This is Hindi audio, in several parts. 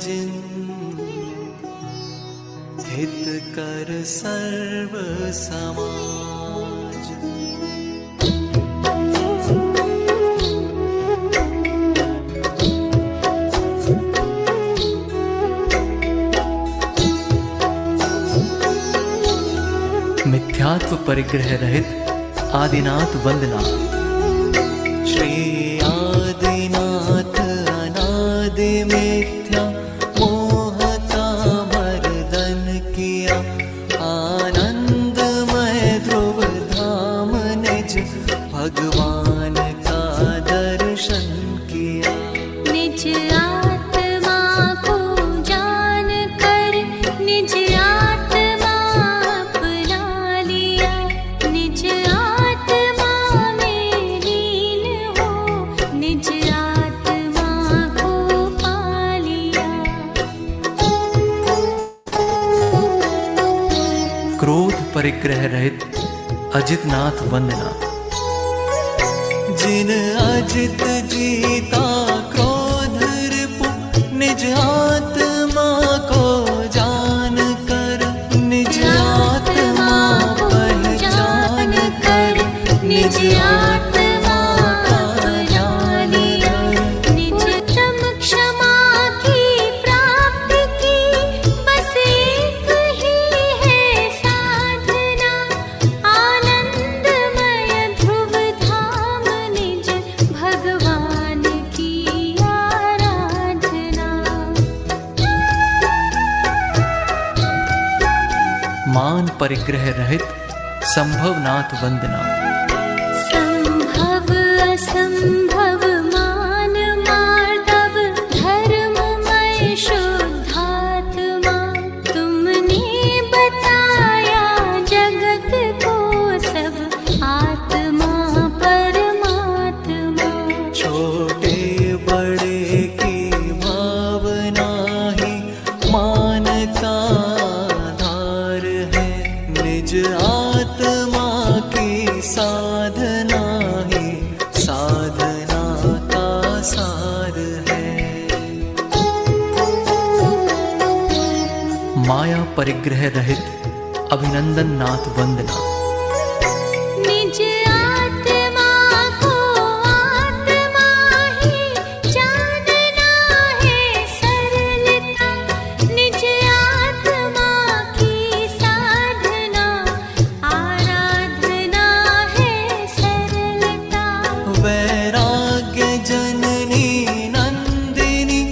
जिन हित कर सर्व समाज। मिथ्यात्व परिग्रह रहित आदिनाथ वंदना। श्री आदिनाथ अनादि मिथ्या मोह का मर्दन किया, आनंदमय ध्रुव धाम निज भगवान का दर्शन किया। निज आत्मा को जान कर निज आत्मा अपना लिया, निज आत्मा में लीन हो निज आत्मा को पा लिया। क्रोध परिग्रह रहित अजितनाथ वंदना। जिन अजित जीता क्रोध रिपु, निज आत्मा को जान कर निज आत्मा पहचान कर निज आत्मा अपना लिया। निज तम क्षमा की प्राप्ति की बस एक ही है साधना, आनंदमय ध्रुव धाम निज भगवान की आराधना। मान परिग्रह रहित संभवनाथ वंदना। संभव असंभव मान मार्दव धर्ममय शुद्धात्मा, तुमने बताया जगत को सब आत्मा परमात्मा। छोटे बड़े की भावना ही मान का आधार है, निज आत्मा की साधना ही साधना का सार है। माया परिग्रह रहित अभिनंदन नाथ वंदना। निज आत्मा को आत्मा ही जानना है सरलता, निज आत्मा की साधना आराधना है सरलता। वैराग्य जननी नंदिनी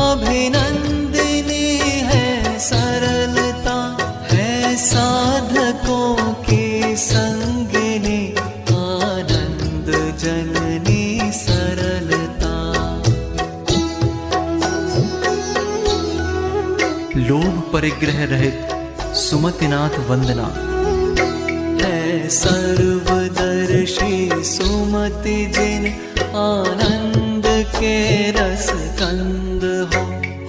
अभिनंदिनी है सरलता, है साधकों की संगिनी आनंद जननी सरलता। लोभ परिग्रह रहित सुमतिनाथ वंदना। है सर्वदर्शी सुमति जिन आनंद के रस कंद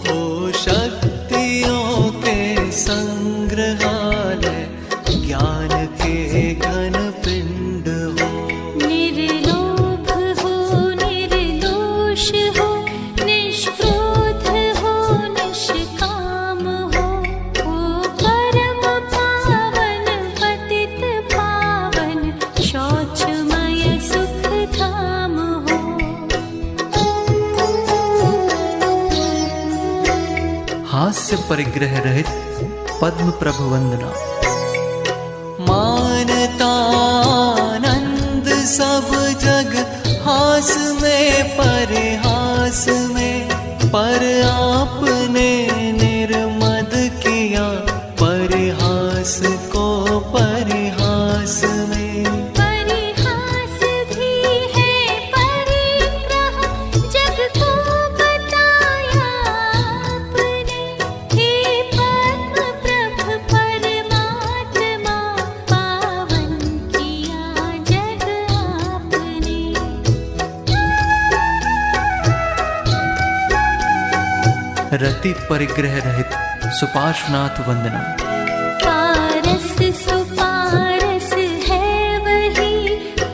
हो शक्तियों के संग्रहालय ज्ञान के घन पिंड हो। निर्लोभ हो निर्दोष हो निष्क्रोध हो निष्काम हो परम पावन पतित पावन शौचमय सुख धाम हो। हास्य परिग्रह रहित पद्म प्रभु वंदना। मानता आनंद सब जग हास में परिहास में, पर आपने निर्मद किया परिहास को परिहास में। परिहास भी है परिग्रह जग को बताया आपने, हे पद्म प्रभ परमात्मा पावन किया जग आपने। रति परिग्रह रहित सुपार्श्वनाथ वंदना। पारस सुपारस है वही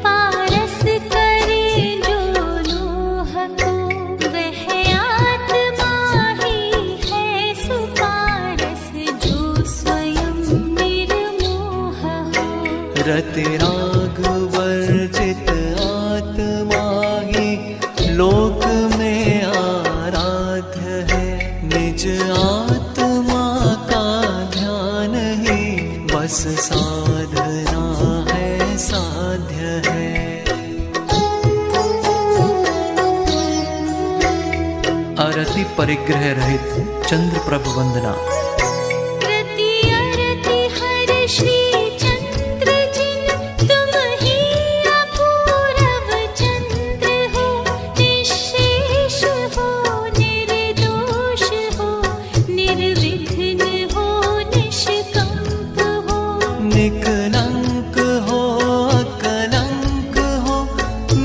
पारस करे जो लोह को, वह आत्मा ही रतिराग वर्जित आत्मा ही लोक में आराध्य है। निज आत्मा का ध्यान ही बस साधना है, साध्य है। आरति परिग्रह रहित चंद्र प्रभ वंदना। रति अरति हर श्री चंद्र जिन, तुम ही अपूरव चंद्र हो। निःशेष हो, निर्दोष हो, निर्विघ्न हो, निष्कंप हो। निकलंक हो, अकलंक हो,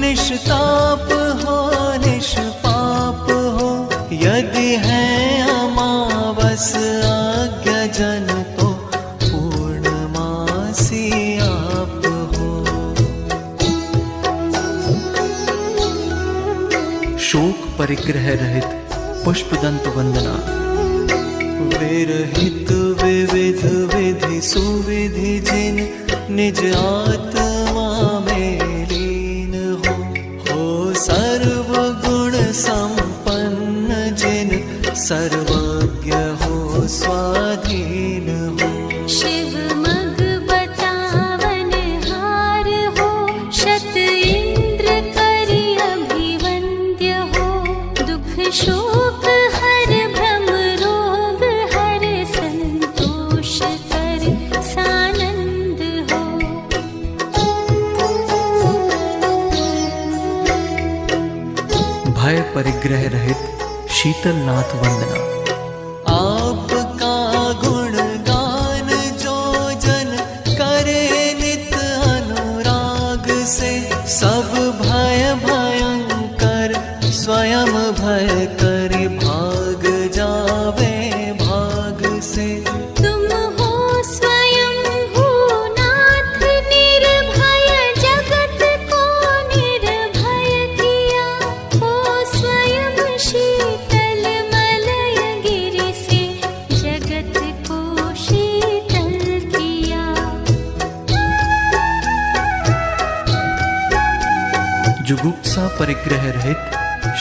निष्ताप हो, निष्पाप हो। यदि है अमावस आज्ञा जन तो पूर्णमासी आप हो। शोक परिग्रह रहित पुष्पदंत वंदना। विरहित विविध विधि सुविधि जिन, निज आत्मा में लीन हो सर्व गुण संपन्न जिन, सर्वज्ञ हो, स्वाधीन हो। शिव मग बतावन हार हो, शत इंद्र करि अभिवंद्य हो। दुख शोक हर भ्रम रोग हर, संतोष कर सानंद हो। भय परिग्रह रहित शीतलनाथ वंदना। आपका गुणगान जो जन करे नित अनुराग से, सब भय भयंकर स्वयं भय करि भाग जावे भाग से। तुम हो स्वयं हो नाथ निर्भय, जगत को निर्भय किया। हो स्वयं शीतल मलय गिरि से, जगत को शीतल किया। जुगुप्सा परिग्रह रहित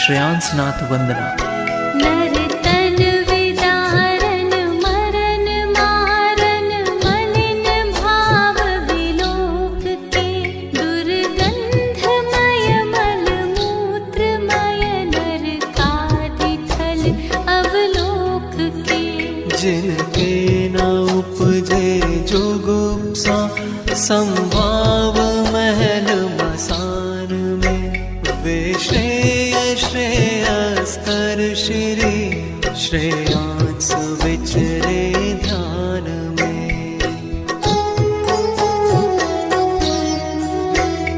श्रेयांसनाथ वंदना। नर तन विदारन मरन मारन, मलिन भाव विलोक के। दुर्गंधमय मल मूत्रमय, नरकादि थल अवलोक के। जिनके न उपजे जुगुप्सा, संभाव महल मसान में। वे श्रेय श्रेयस्कर श्री, श्रेयांस विचरे ध्यान में।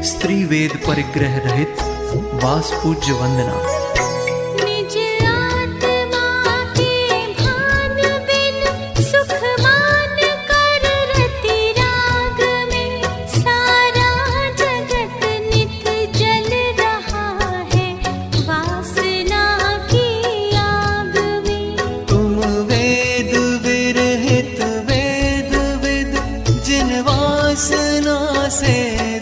स्त्री वेद परिग्रह रहित वास पूज्य वंदना। निज आत्मा के भान बिन, सुख मान कर रति राग में। सारा जगत नित जल रहा है, वासना की आग में। तुम वेद विरहित वेद विद, जिन वासना से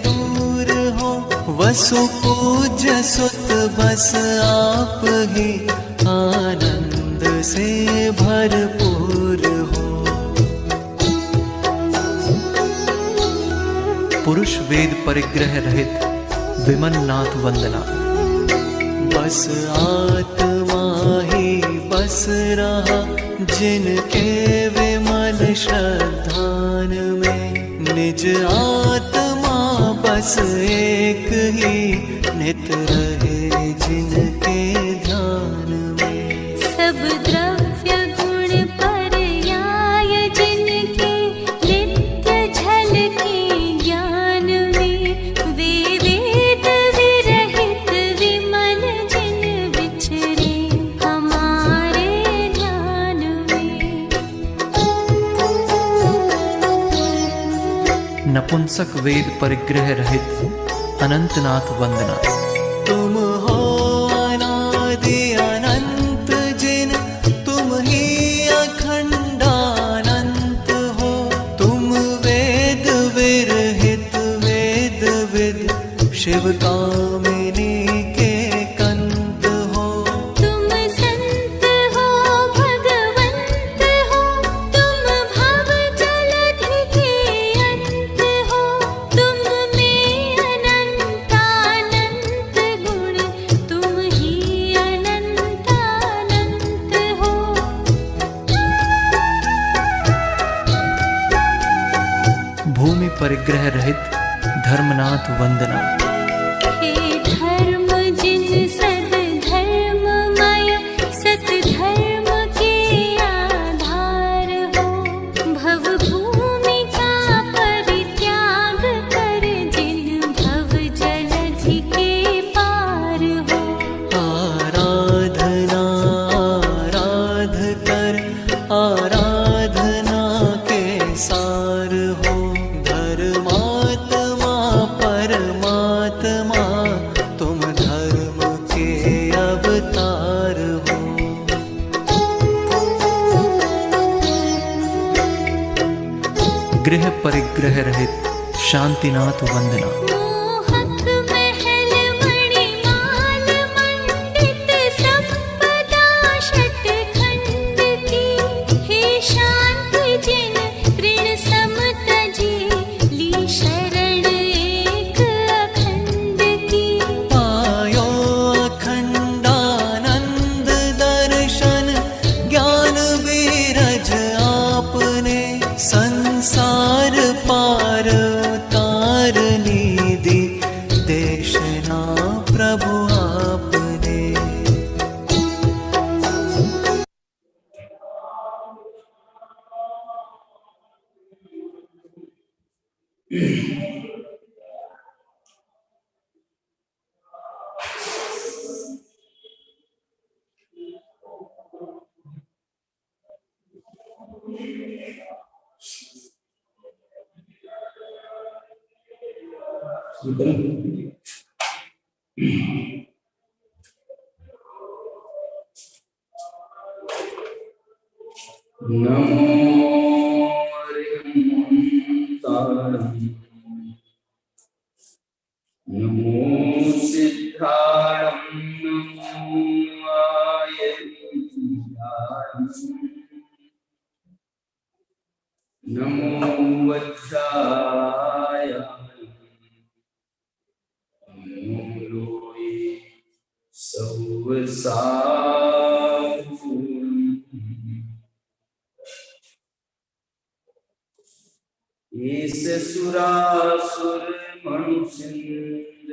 दूर हो। वसु पूज्य सुत बस आप ही, आनंद से भरपूर हो। पुरुष वेद परिग्रह रहित विमलनाथ वंदना। बस आत्मा ही बस रहा, जिनके विमल श्रद्धान में। निज आत्मा बस एक ही, नित रहे जिनके ध्यान में। सब द्रव्य गुण पर्याय जिनके, नित्य झलके ज्ञान में। वे वेद विरहित विमल जिन, विचरे हमारे ध्यान में। नपुंसक वेद परिग्रह रहित अनंतनाथ वंदना। तुम हो अनादि अनंत जिन, तुम ही अखंडानंत हो। तुम वेद विरहित कामिनी के कंत हो। तुम संत हो भगवंत हो, तुम भव जलधि के अंत हो। तुम में अनंतानंत गुण, तुम ही अनंतानंत हो। भूमि परिग्रह रहित धर्मनाथ वंदना। हे धर्म जिन सद्धर्ममय, सतधर्म के आधार हो। भव भूमि का परित्याग कर, जिन भव जलधि के पार हो। आराधना आराध कर, आराधना के सार हो। धर्मात्मा परमात्मा, तुम धर्म के अवतार हो। गृह परिग्रह रहित शांतिनाथ वंदना। मोहक महल मणिमाल मंडित, संपदा षटखंड की। हे शांति जिन तृण सम तजी, ली शरण एक अखंड की। पायो अखंडानंद दर्शन, ज्ञान बीरज आपने। संसार पार उतारनी दी, देशना प्रभु आपने। नमो हरिहंताणं, नमो सिद्धाणं, नमो आयतीयाय, नमो वज्राय, नमो लोये सौवसावून्। ईश सुरासुर मनुसिंद,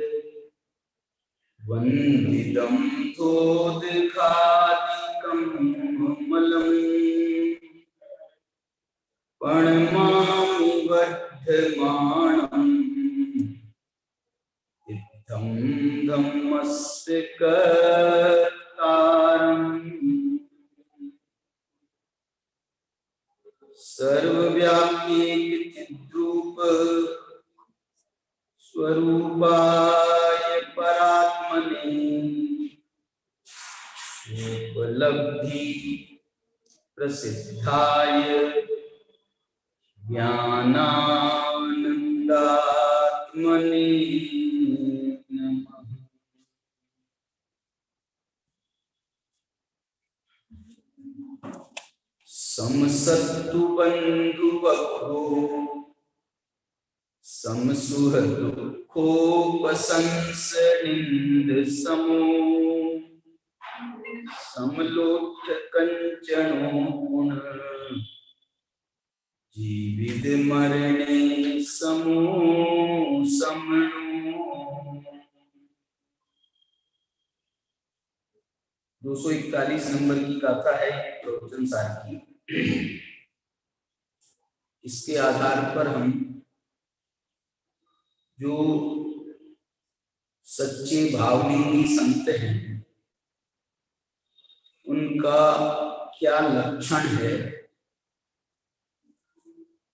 वंदितं तोदकादिकं मलम्। प्रणमामि वर्धमानं, इत्थं धम्मस्य कर्तारम्। सर्वव्यापी चिद्रूप, स्वरूपाय परात्मने। उपलब्धि प्रसिद्धाय, ज्ञानानंदात्मने नमः। समसत्तु बंधुवक्रो, समसुहदुःखोपसंसनिन्द समो। समलोच्य कंचनो न, जीवित मरणे समो समनो। 241 नंबर की गाथा है प्रवचन सार की। इसके आधार पर हम जो सच्चे भावलिंगी संत हैं उनका क्या लक्षण है,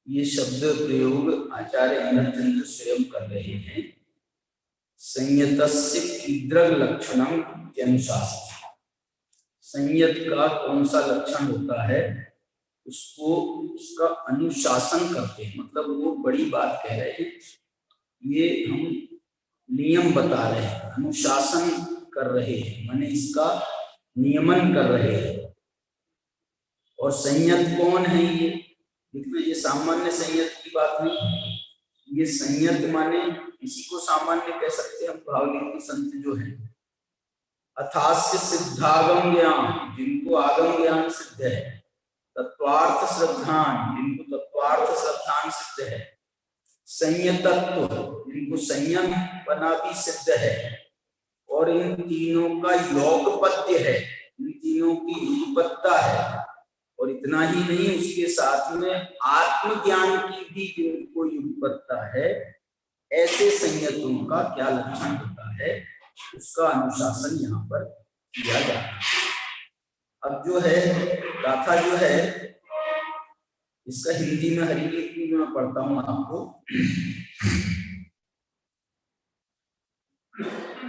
ये शब्द प्रयोग आचार्य अमरचंद्र स्वयं कर रहे हैं। संयतस्य कीदृग लक्षणम इत्यनुशासन। संयत का कौन सा लक्षण होता है उसको उसका अनुशासन करते हैं, मतलब वो बड़ी बात कह रहे हैं। ये हम नियम बता रहे हैं, अनुशासन कर रहे हैं, माने इसका नियमन कर रहे हैं। और संयत कौन है ये? देखिए ये सामान्य संयत की बात नहीं, ये संयत माने किसी को सामान्य कह सकते हैं हम भावलीन संत जो है। अथास्य सिद्धागम ज्ञान, जिनको आगम ज्ञान सिद्ध है, तत्वार्थ श्रद्धान, जिनको तत्वार्थ श्रद्धान सिद्ध है, संयतत्व, जिनको संयम बना भी सिद्ध है, और इन तीनों का योगपत्य है, इन तीनों की युगपत्ता है। और इतना ही नहीं, उसके साथ में आत्मज्ञान की भी जिनको युगपत्ता है, ऐसे संयतों का क्या लक्षण होता है, उसका अनुशासन यहाँ पर किया जाता है। अब जो है गाथा जो है इसका हिंदी में हरिलीति में मैं पढ़ता हूँ आपको।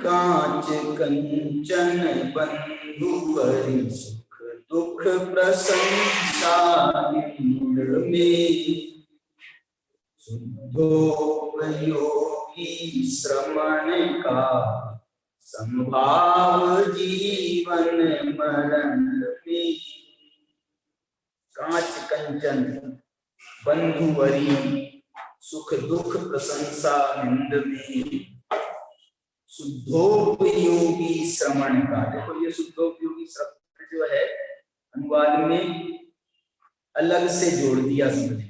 कांच कंचन बंधुवरि सुख दुख प्रशंसा निंद में, शुद्धोपयोगी श्रमण का संभाव जीवन मरण में। कांच कंचन बंधुवरी सुख दुख प्रशंसा निंद में, शुद्धोपयोगी श्रमण का। देखो ये शुद्धोपयोगी श्रमण जो है अनुवाद में अलग से जोड़ दिया समझ,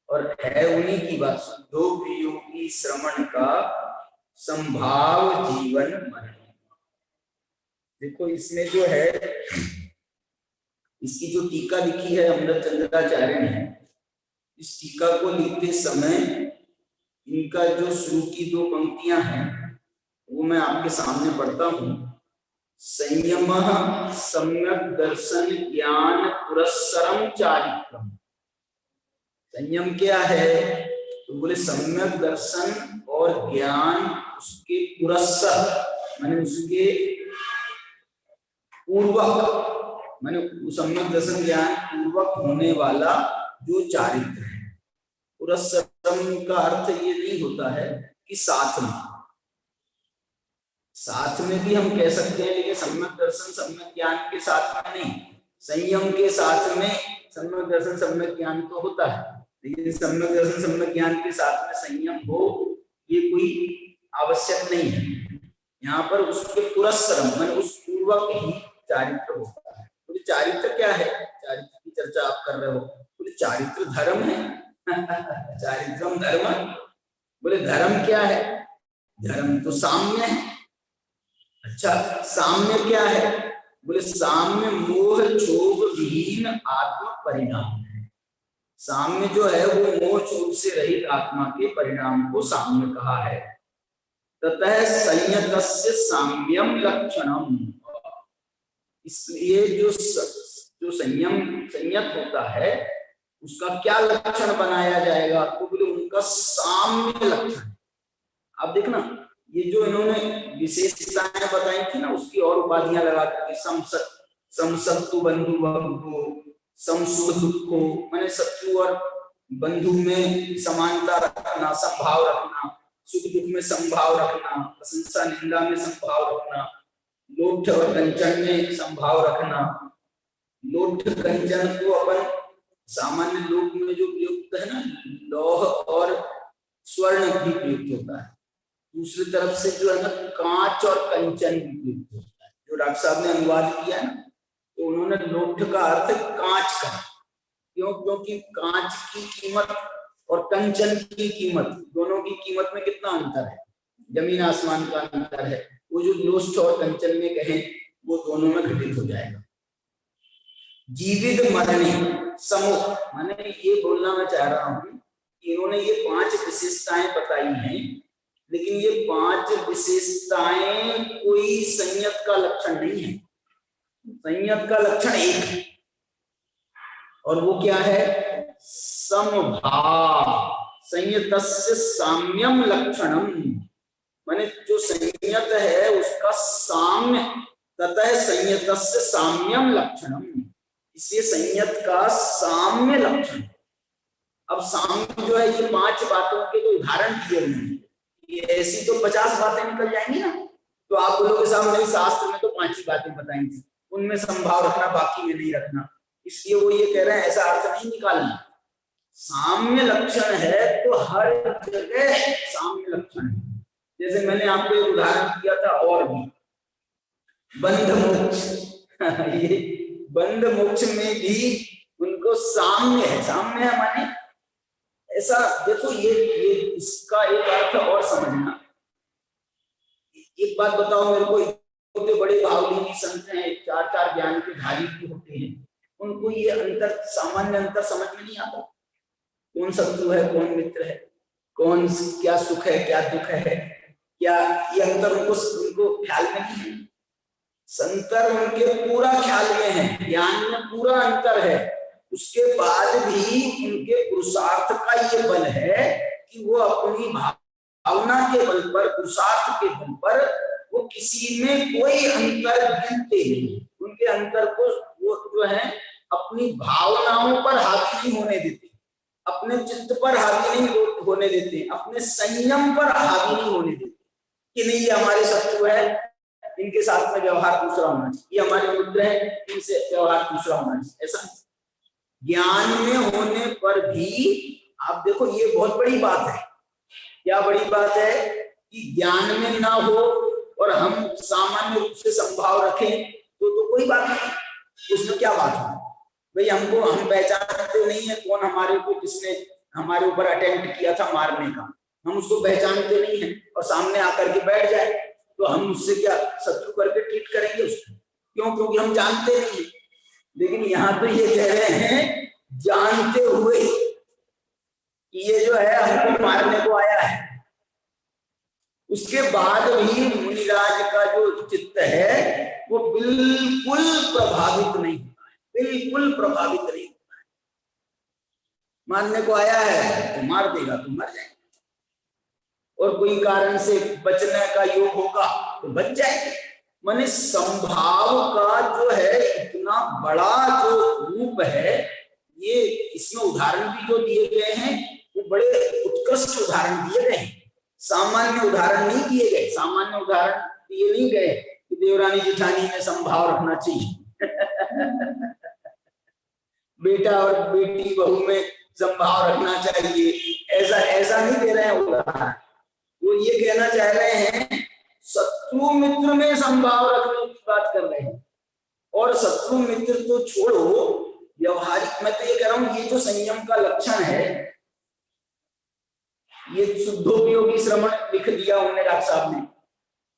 और है उन्हीं की बात। शुद्धोपयोगी श्रमण का संभाव जीवन मरण। देखो इसमें जो है इसकी जो टीका लिखी है अमृत चंद्राचार्य ने, इस टीका को लिखते समय इनका जो शुरू की दो पंक्तियां हैं वो मैं आपके सामने पढ़ता हूं। संयम सम्यक दर्शन ज्ञान पुरस्सरम चारित्रम। संयम क्या है? तो बोले सम्यक दर्शन और ज्ञान उसके पुरस्सर माने उसके पूर्वक, माने सम्यक दर्शन ज्ञान पूर्वक होने वाला जो चारित्र है। पुरस्सरम का अर्थ ये नहीं होता है कि साथ में, साथ में भी हम कह सकते हैं, लेकिन सम्यक दर्शन सम्यक ज्ञान के साथ में नहीं। संयम के साथ में सम्यक दर्शन सम्यक ज्ञान तो होता है, लेकिन सम्यक दर्शन सम्यक ज्ञान के साथ में संयम हो ये कोई आवश्यक नहीं है। यहाँ पर उसके पुरस्सरम माने उस पूर्वक ही चारित्र होता है। तो चारित्र क्या है? चारित्र की चर्चा आप कर रहे हो, बोले चारित्र धर्म है। चारित्रम धर्म, बोले धर्म क्या है? धर्म तो साम्य है। अच्छा साम्य क्या है? बोले साम्य मोह क्षोभ विहीन आत्म परिणाम है। साम्य जो है वो मोह क्षोभ से रहित आत्मा के परिणाम को साम्य कहा है। ततः संयतस्य साम्यम लक्षणम। इसलिए जो संयत होता है उसका क्या लक्षण बनाया जाएगा? तो बोले उनका साम्य लक्षण। आप देखना ये जो इन्होंने विशेषताएं बताई थी ना, उसकी और उपाधियां लगा करके समसत्तु बंधु बंधु समसुख दुखो, माने शत्रु और बंधु में समानता रखना, संभाव रखना, सुख दुख में संभाव रखना, प्रशंसा निंदा में संभाव रखना, लोठ और कंचन में संभाव रखना। लोठ कंचन को अपन सामान्य लोक में जो प्रयुक्त है ना, लौह और स्वर्ण भी प्रयुक्त होता है। दूसरी तरफ से जो है ना कांच और कंचन भी प्रयुक्त होता है। जो डॉक्टर साहब ने अनुवाद किया है ना, तो उन्होंने लोठ का अर्थ कांच का। क्यों? क्योंकि कांच की कीमत और कंचन की कीमत, दोनों की कीमत में कितना अंतर है, जमीन आसमान का अंतर है। वो जो लोष्ट और कंचन में कहें वो दोनों में घटित हो जाएगा। जीवित मरणी समूह, माने ये बोलना मैं चाह रहा हूं कि इन्होंने ये 5 विशेषताएं बताई हैं, लेकिन ये 5 विशेषताएं कोई संयत का लक्षण नहीं है। संयत का लक्षण एक है, और वो क्या है? समभाव। संयतस्य साम्यम लक्षणम, माने जो संयत है उसका साम्य। ततः संयतस्य साम्यम लक्षणम, इसलिए संयत का साम्य लक्षण। अब साम्य जो है ये 5 बातों के जो उदाहरण दिए हुए हैं, ये ऐसी तो 50 बातें निकल जाएंगी ना, तो आप बोलोगे साहब नहीं, शास्त्र में तो 5 ही बातें बताई थी, उनमें संभाव रखना, बाकी में नहीं रखना। इसलिए वो ये कह रहे हैं ऐसा अर्थ नहीं निकालना। साम्य लक्षण है तो हर जगह साम्य लक्षण है। जैसे मैंने आपको एक उदाहरण दिया था, और भी बंध मोक्ष ये बंध मोक्ष में भी उनको साम्य है। साम्य है माने ऐसा, देखो ये इसका एक अर्थ और समझना। एक बात बताओ मेरे को, इतने बड़े भावलीनी संत हैं, 4 ज्ञान के धारी भी होते हैं, उनको ये अंतर, सामान्य अंतर समझ में नहीं आता। कौन शत्रु है, कौन मित्र है, कौन क्या सुख है, क्या दुख है, क्या ये अंतर उनको ख्याल में नहीं है। संतर उनके पूरा ख्याल में है, ज्ञान में पूरा अंतर है। उसके बाद भी उनके पुरुषार्थ का ये बल है कि वो अपनी भावना के बल पर, पुरुषार्थ के बल पर वो किसी में कोई अंतर गिनते नहीं। उनके अंतर को वो जो है अपनी भावनाओं पर हावी नहीं होने देते, अपने चित्त पर हावी नहीं होने देते, अपने संयम पर हावी नहीं होने देते कि नहीं ये हमारे शत्रु है, इनके साथ में व्यवहार दूसरा होना चाहिए, ये हमारे मित्र है, इनसे व्यवहार दूसरा होना चाहिए। ऐसा ज्ञान में होने पर भी आप देखो, ये बहुत बड़ी बात है। क्या बड़ी बात है कि ज्ञान में ना हो और हम सामान्य रूप से संभाव रखें तो कोई बात नहीं, उसमें क्या बात है भाई। हम पहचानते नहीं है कौन हमारे को, किसने हमारे ऊपर अटेम्प्ट किया था मारने का, हम उसको पहचानते नहीं है और सामने आकर के बैठ जाए तो हम उससे क्या शत्रु करके ट्रीट करेंगे उसको? क्यों? क्योंकि हम जानते नहीं। लेकिन यहाँ तो ये कह रहे हैं जानते हुए कि ये जो है हमको मारने को आया है, उसके बाद भी मुनिराज का जो चित्त है वो बिल्कुल प्रभावित नहीं होता है, बिल्कुल प्रभावित नहीं होता है। मारने को आया है तो मार देगा तो मर जाएगा, और कोई कारण से बचने का योग होगा तो बच जाएंगे। माने संभाव का जो है इतना बड़ा जो रूप है, ये इसमें उदाहरण भी जो दिए गए हैं वो बड़े उत्कृष्ट उदाहरण दिए गए हैं, सामान्य उदाहरण नहीं दिए गए। सामान्य उदाहरण दिए नहीं गए कि देवरानी जेठानी में संभाव रखना चाहिए बेटा और बेटी बहू में संभाव रखना चाहिए, ऐसा नहीं दे रहे हैं उदाहरण। वो ये कहना चाह रहे हैं शत्रु मित्र में संभाव रखने की बात कर रहे हैं। और शत्रु मित्र तो छोड़ो, व्यवहारिक मैं तो ये कह रहा हूं, ये जो संयम का लक्षण है, ये शुद्धोपयोगी श्रवण लिख दिया उन्होंने डॉक्टर साहब ने।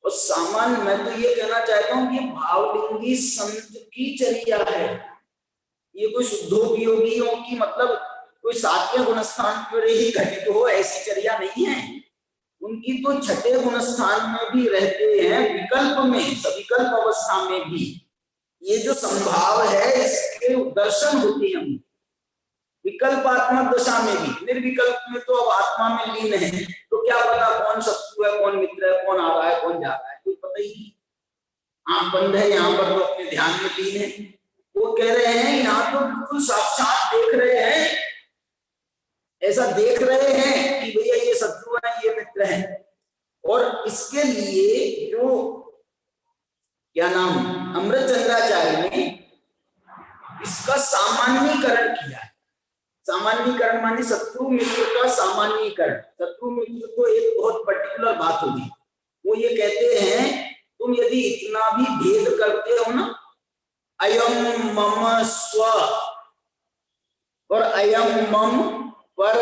और सामान्य मैं तो ये कहना चाहता हूं कि भावलिंगी संत की चर्या है। ये कोई शुद्धोपयोगियों की मतलब कोई 7वें गुणस्थान पर ही घटित हो ऐसी चर्या नहीं है। उनकी तो 6ठे गुणस्थान में भी रहते हैं, विकल्प में, सविकल्प अवस्था में भी ये जो संभाव है इसके दर्शन होते हैं। विकल्पात्मक दशा में भी, निर्विकल्प में तो अब आत्मा में लीन है, तो क्या पता कौन शत्रु है, कौन मित्र है, कौन आ रहा है, कौन जा रहा है, कोई पता ही नहीं। आंख बंद है, यहाँ पर तो अपने ध्यान में लीन है। वो कह रहे हैं यहाँ तो बिल्कुल साक्षात देख रहे हैं, ऐसा देख रहे हैं कि भैया ये शत्रु है, ये मित्र है। और इसके लिए जो क्या नाम अमृतचंद्राचार्य ने इसका सामान्यीकरण किया है। सामान्यीकरण माने शत्रु मित्र का सामान्यीकरण। शत्रु मित्र तो एक बहुत पर्टिकुलर बात होगी। वो ये कहते हैं तुम यदि इतना भी भेद करते हो ना, अयम मम स्व और अयम मम पर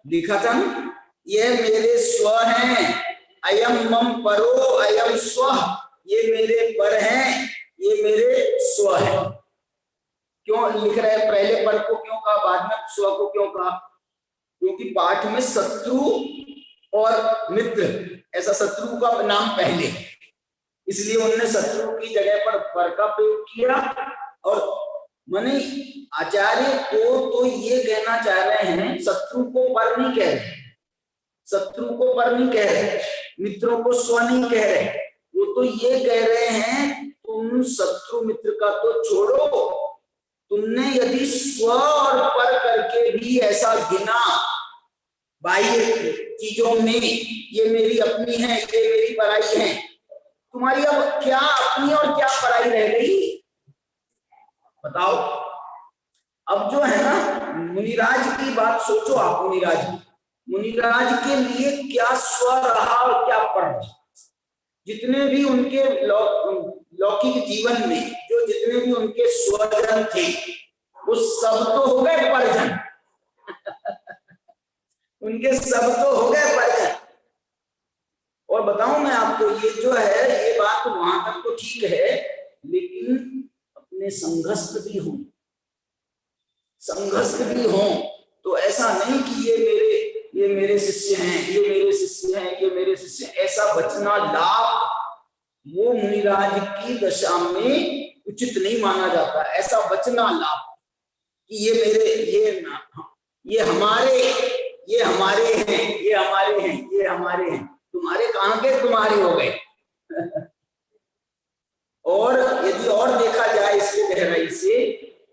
लिखा था ना, ये मेरे स्व हैं, अयम मम परो अयम स्व, ये मेरे पर हैं, ये मेरे स्व है। क्यों लिख रहे हैं? पहले पर को क्यों कहा, बाद में स्व को क्यों कहा? क्योंकि पाठ में शत्रु और मित्र, ऐसा शत्रु का नाम पहले है, इसलिए उन्होंने शत्रु की जगह पर का प्रयोग किया। और माने आचार्य को तो ये कहना चाह रहे हैं, शत्रु को पर नहीं कह रहे, शत्रु को पर नहीं कह रहे, मित्रों को स्व नहीं कह रहे। वो तो ये कह रहे हैं तुम शत्रु मित्र का तो छोड़ो, तुमने यदि स्व और पर करके भी ऐसा गिना, बाह्य चीजों में ये मेरी अपनी है, ये मेरी पराई है। तुम्हारी अब क्या अपनी और क्या पराई रह गई बताओ। अब जो है ना मुनिराज की बात सोचो आप। मुनिराज के लिए क्या स्व रहा और क्या पर रहा। जितने भी उनके लौकिक जीवन में जो जितने भी उनके स्वजन थे वो सब तो हो गए परिजन उनके सब तो हो गए परिजन। और बताऊं मैं आपको, ये जो है ये बात वहां तक तो ठीक है, लेकिन अपने संघस्थ भी हो तो ऐसा नहीं कि ये मेरे शिष्य हैं, ये मेरे शिष्य हैं, ये मेरे शिष्य हैं, ऐसा बचना लाभ वो मुनिराज की दशा में उचित नहीं माना जाता। ऐसा बचना लाभ कि ये मेरे, ये हमारे हैं, ये हमारे हैं। तुम्हारे कहां के तुम्हारे हो गए और यदि और देखा जाए इसके गहराई से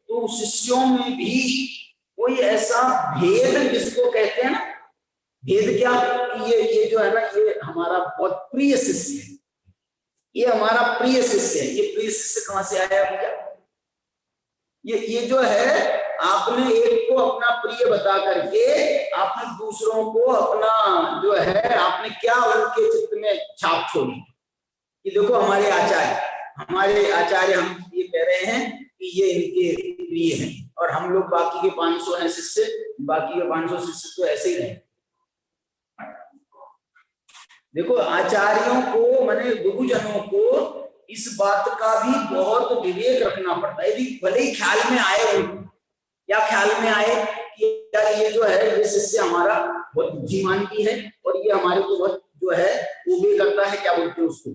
तो शिष्यों में भी कोई ऐसा भेद जिसको कहते हैं ना, भेद क्या कि ये जो है ना ये हमारा बहुत प्रिय शिष्य है, ये हमारा प्रिय शिष्य है। ये प्रिय शिष्य कहां से आया भैया? ये जो है आपने एक को अपना प्रिय बता करके आपने दूसरों को अपना जो है आपने क्या उनके चित्त में छाप छोड़ी कि देखो हमारे आचार्य हम ये कह रहे हैं कि ये इनके प्रिय हैं और हम लोग बाकी के 500 हैं शिष्य, बाकी के 500 शिष्य तो ऐसे ही रहे। देखो आचार्यों को माने गुरुजनों को इस बात का भी बहुत विवेक रखना पड़ता है। यदि भले ही ख्याल में आए उनको, या ख्याल में आए कि यार ये जो है ये शिष्य हमारा बहुत बुद्धिमान भी है और ये हमारे को बहुत जो है वो भी करता है, क्या बोलते हैं उसको,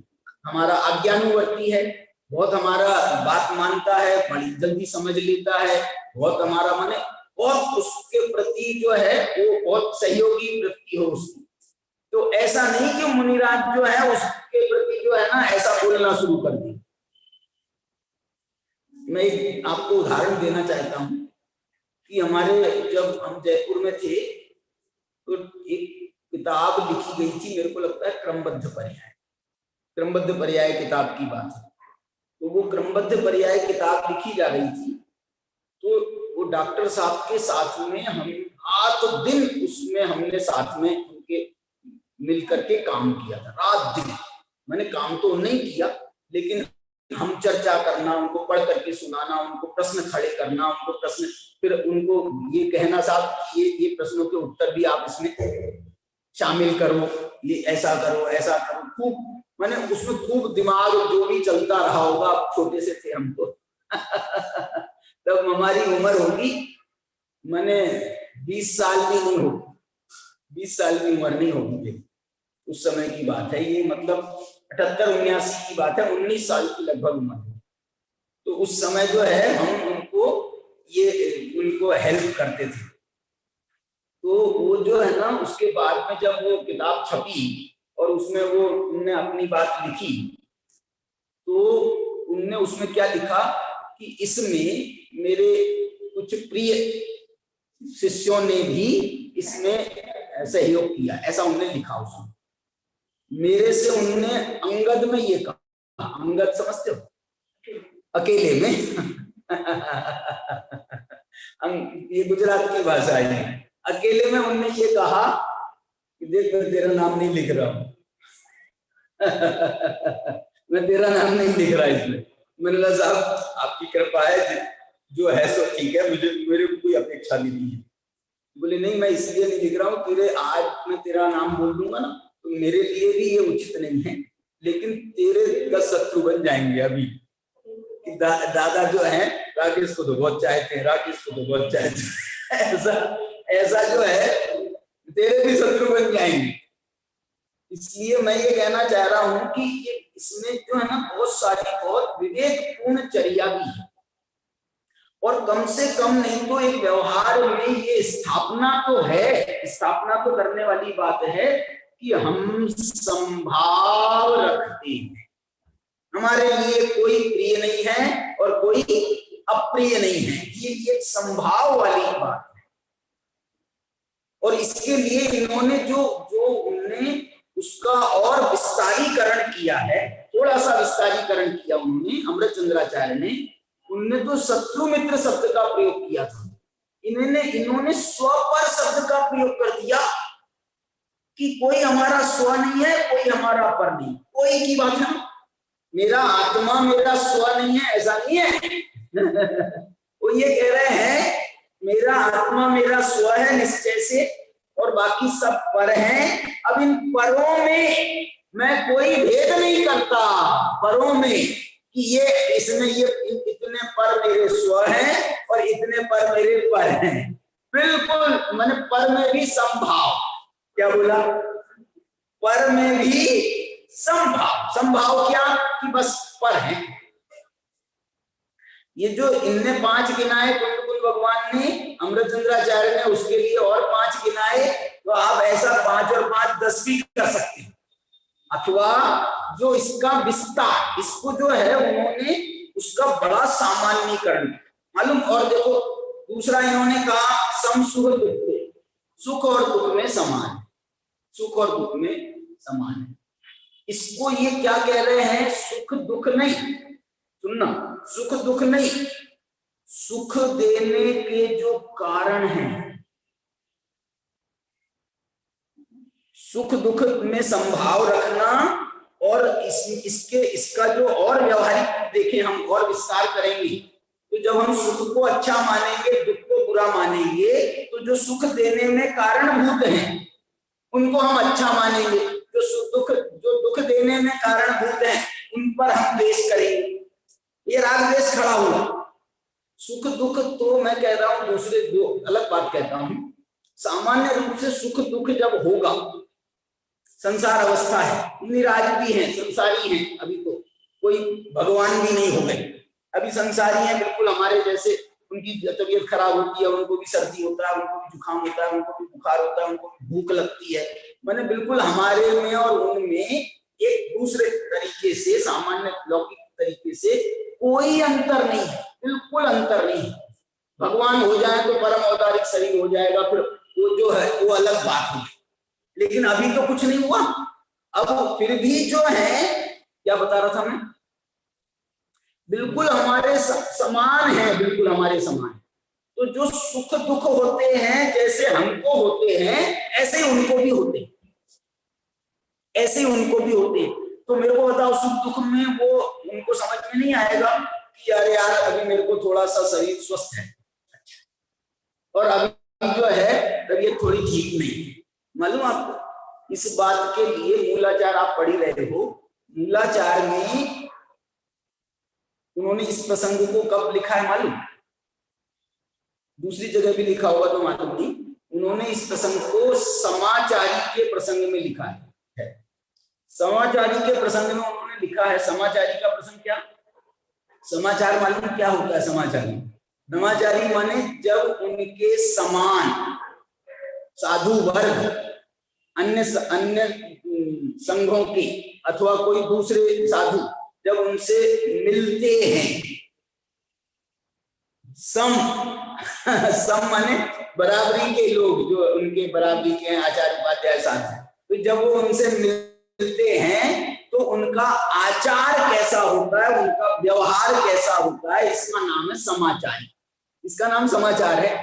हमारा आज्ञानुवर्ती है, बहुत हमारा बात मानता है, बड़ी जल्दी समझ लेता है, बहुत हमारा माने बहुत उसके प्रति जो है वो बहुत सहयोगी वृत्ति हो उसकी। तो ऐसा नहीं कि मुनिराज जो है उसके प्रति जो है ना ऐसा बोलना शुरू कर दी। मैं आपको उदाहरण देना चाहता हूं कि हमारे जब हम जयपुर में थे तो एक किताब लिखी गई थी, मेरे को लगता है क्रमबद्ध पर्याय किताब की बात है। तो वो क्रमबद्ध पर्याय किताब लिखी जा रही थी, तो वो डॉक्टर साहब के साथ में हम 8 दिन उसमें हमने साथ में उनके मिल करके काम किया था, रात दिन। मैंने काम तो नहीं किया लेकिन हम चर्चा करना, उनको पढ़ करके सुनाना, उनको प्रश्न खड़े करना, उनको प्रश्न, फिर उनको ये कहना साहब ये प्रश्नों के उत्तर भी आप इसमें शामिल करो, ये ऐसा करो ऐसा करो। खूब मैंने उसमें खूब दिमाग जो भी चलता रहा होगा, छोटे से थे हम तो तब हमारी उम्र होगी मैंने 20 साल भी नहीं होगी, 20 साल की उम्र नहीं होगी, उस समय की बात है ये, मतलब 78-79 की बात है, 19 साल की लगभग उम्र। तो उस समय जो है हम उनको हेल्प करते थे। तो वो जो है ना उसके बाद में जब वो किताब छपी और उसमें वो उनने अपनी बात लिखी, तो उनने उसमें क्या लिखा कि इसमें मेरे कुछ प्रिय शिष्यों ने भी इसमें सहयोग किया, ऐसा उन्होंने लिखा उसमें। मेरे से उन्होंने अंगद में ये कहा, अंगद समझते हो, अकेले में ये गुजरात की भाषा है। अकेले में उन्होंने ये कहा कि देख मैं तेरा नाम नहीं लिख रहा हूं मैं तेरा नाम नहीं लिख रहा इसमें। मैंने कहा साहब आपकी कृपा है, जो है सो ठीक है, मेरे को कोई अपेक्षा नहीं है। बोले नहीं मैं इसलिए नहीं लिख रहा हूँ, आज मैं तेरा नाम बोल दूंगा ना तो मेरे लिए भी ये उचित नहीं है, लेकिन तेरे 10 शत्रु बन जाएंगे अभी। दादा जो है राकेश को तो बहुत चाहते हैं, राकेश को तो बहुत चाहते हैं, ऐसा जो है तेरे भी शत्रु बन जाएंगे। इसलिए मैं ये कहना चाह रहा हूं कि ये इसमें जो है ना बहुत सारी बहुत विवेकपूर्ण चर्या भी है, और कम से कम नहीं तो एक व्यवहार में ये स्थापना तो करने वाली बात है कि हम संभाव रखते हैं, हमारे लिए कोई प्रिय नहीं है और कोई अप्रिय नहीं है, ये एक संभाव वाली बात है। और इसके लिए इन्होंने जो जो उनने उसका और विस्तारीकरण किया है, थोड़ा सा विस्तारीकरण किया उन्होंने, अमृतचंद्राचार्य ने, उनने तो शत्रु मित्र शब्द का प्रयोग किया था। इन्होंने स्वपर शब्द का प्रयोग कर दिया कि कोई हमारा स्व नहीं है, कोई हमारा पर नहीं, कोई की बात है। मेरा आत्मा मेरा स्व नहीं है, ऐसा नहीं है। वो ये कह रहे हैं मेरा आत्मा मेरा स्व है निश्चय से, और बाकी सब पर हैं। अब इन परों में मैं कोई भेद नहीं करता, परों में कि ये इसमें ये इतने पर मेरे स्व हैं और इतने पर मेरे पर हैं। बिल्कुल मैंने पर में भी संभाव, क्या बोला, पर में भी संभाव। संभाव क्या कि बस पर है। ये जो इनने 5 गिनाए कुंडकुल भगवान ने, अमृतचंद्राचार्य ने उसके लिए और 5 गिनाए, तो आप ऐसा 5 और 5 10 भी कर सकते हैं। अथवा जो इसका विस्तार, इसको जो है उन्होंने उसका बड़ा सामान्यीकरण मालूम। और देखो दूसरा इन्होंने कहा सम सुख दुख, सुख और दुख में समान, सुख और दुख में समान है। इसको ये क्या कह रहे हैं, सुख दुख नहीं, सुनना, सुख दुख नहीं, सुख देने के जो कारण हैं, सुख दुख में संभाव रखना, और इसका जो और व्यवहारिक देखें हम और विस्तार करेंगे, तो जब हम सुख को अच्छा मानेंगे दुख को बुरा मानेंगे, तो जो सुख देने में कारणभूत हैं उनको हम अच्छा मानेंगे, जो दुख देने में कारणभूत हैं उन पर हम द्वेष करेंगे। ये राग द्वेष खड़ा हुआ। सुख दुख तो मैं कह रहा हूं दूसरे, दो अलग बात कहता हूं। सामान्य रूप से सुख दुख जब होगा, संसार अवस्था है, निराज भी है, संसारी हैं, अभी तो कोई भगवान भी नहीं हो गए, अभी संसारी हैं बिल्कुल हमारे जैसे। उनकी तबीयत खराब होती है, उनको भी सर्दी होता है, उनको भी जुकाम होता है, उनको भी बुखार होता है, उनको भी भूख लगती है, मैंने बिल्कुल हमारे में और उनमें एक दूसरे तरीके से, सामान्य लौकिक तरीके से कोई अंतर नहीं है, बिल्कुल अंतर नहीं है। भगवान हो जाए तो परम अवतारिक शरीर हो जाएगा, फिर वो जो है वो अलग बात है, लेकिन अभी तो कुछ नहीं हुआ। अब फिर भी जो है, क्या बता रहा था मैं, बिल्कुल हमारे समान है, बिल्कुल हमारे समान। तो जो सुख दुख होते हैं जैसे हमको होते हैं, ऐसे ही उनको भी होते हैं, ऐसे ही उनको भी होते हैं। तो मेरे को बताओ, सुख दुख में वो उनको समझ में नहीं आएगा कि अरे यार अभी मेरे को थोड़ा सा शरीर स्वस्थ है, और अभी जो है तबीयत थोड़ी ठीक नहीं है। मालूम आपको, इस बात के लिए मूलाचार आप पढ़ ही रहे हो, मूलाचार में उन्होंने इस प्रसंग को कब लिखा है मालूम, दूसरी जगह भी लिखा होगा तो मालूम नहीं। उन्होंने इस प्रसंग को समाचारी के प्रसंग में लिखा है। समाचारी के प्रसंग में उन्होंने लिखा है। समाचारी का प्रसंग क्या, समाचार मालूम क्या होता है समाचारी? समाचारी माने जब उनके समान साधु वर्ग अन्य संघों के अथवा कोई दूसरे साधु जब उनसे मिलते हैं, सम माने बराबरी के लोग, जो उनके बराबरी के आचार्य उपाध्याय साधु, तो जब वो उनसे मिलते हैं तो उनका आचार कैसा होता है, उनका व्यवहार कैसा होता है, इसका नाम है समाचारी। इसका नाम समाचार है,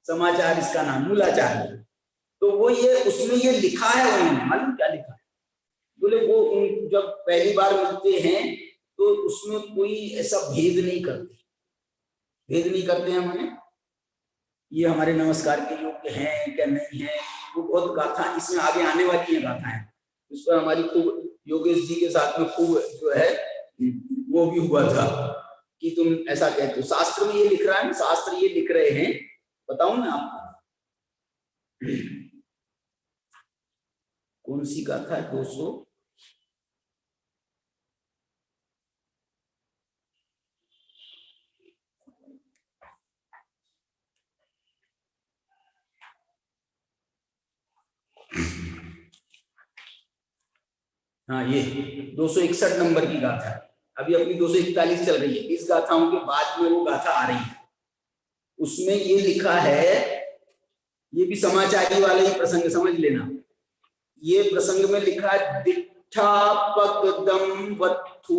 समाचार इसका नाम, मूलाचार है। तो वो ये उसमें ये लिखा है, उन्होंने मालूम क्या लिखा है, बोले वो जब पहली बार मिलते हैं तो उसमें कोई ऐसा भेद नहीं करते, भेद नहीं करते हैं माने ये हमारे नमस्कार के योग्य हैं क्या नहीं है। वो बहुत गाथा इसमें आगे आने वाली है गाथाएं, उस पर हमारी खूब योगेश जी के साथ में खूब जो है वो भी हुआ था कि तुम ऐसा कहते हो। शास्त्र में ये लिख रहा है, शास्त्र ये लिख रहे हैं, बताऊं मैं आपको कौन सी गाथा है, 200 हाँ ये 261 नंबर की गाथा है। अभी अपनी 241 चल रही है, इस गाथाओं के बाद में वो गाथा आ रही है। उसमें ये लिखा है ये भी समाचारी वाला ही प्रसंग समझ लेना। ये प्रसंग में लिखा है दिट्ठा पगदम वत्थु।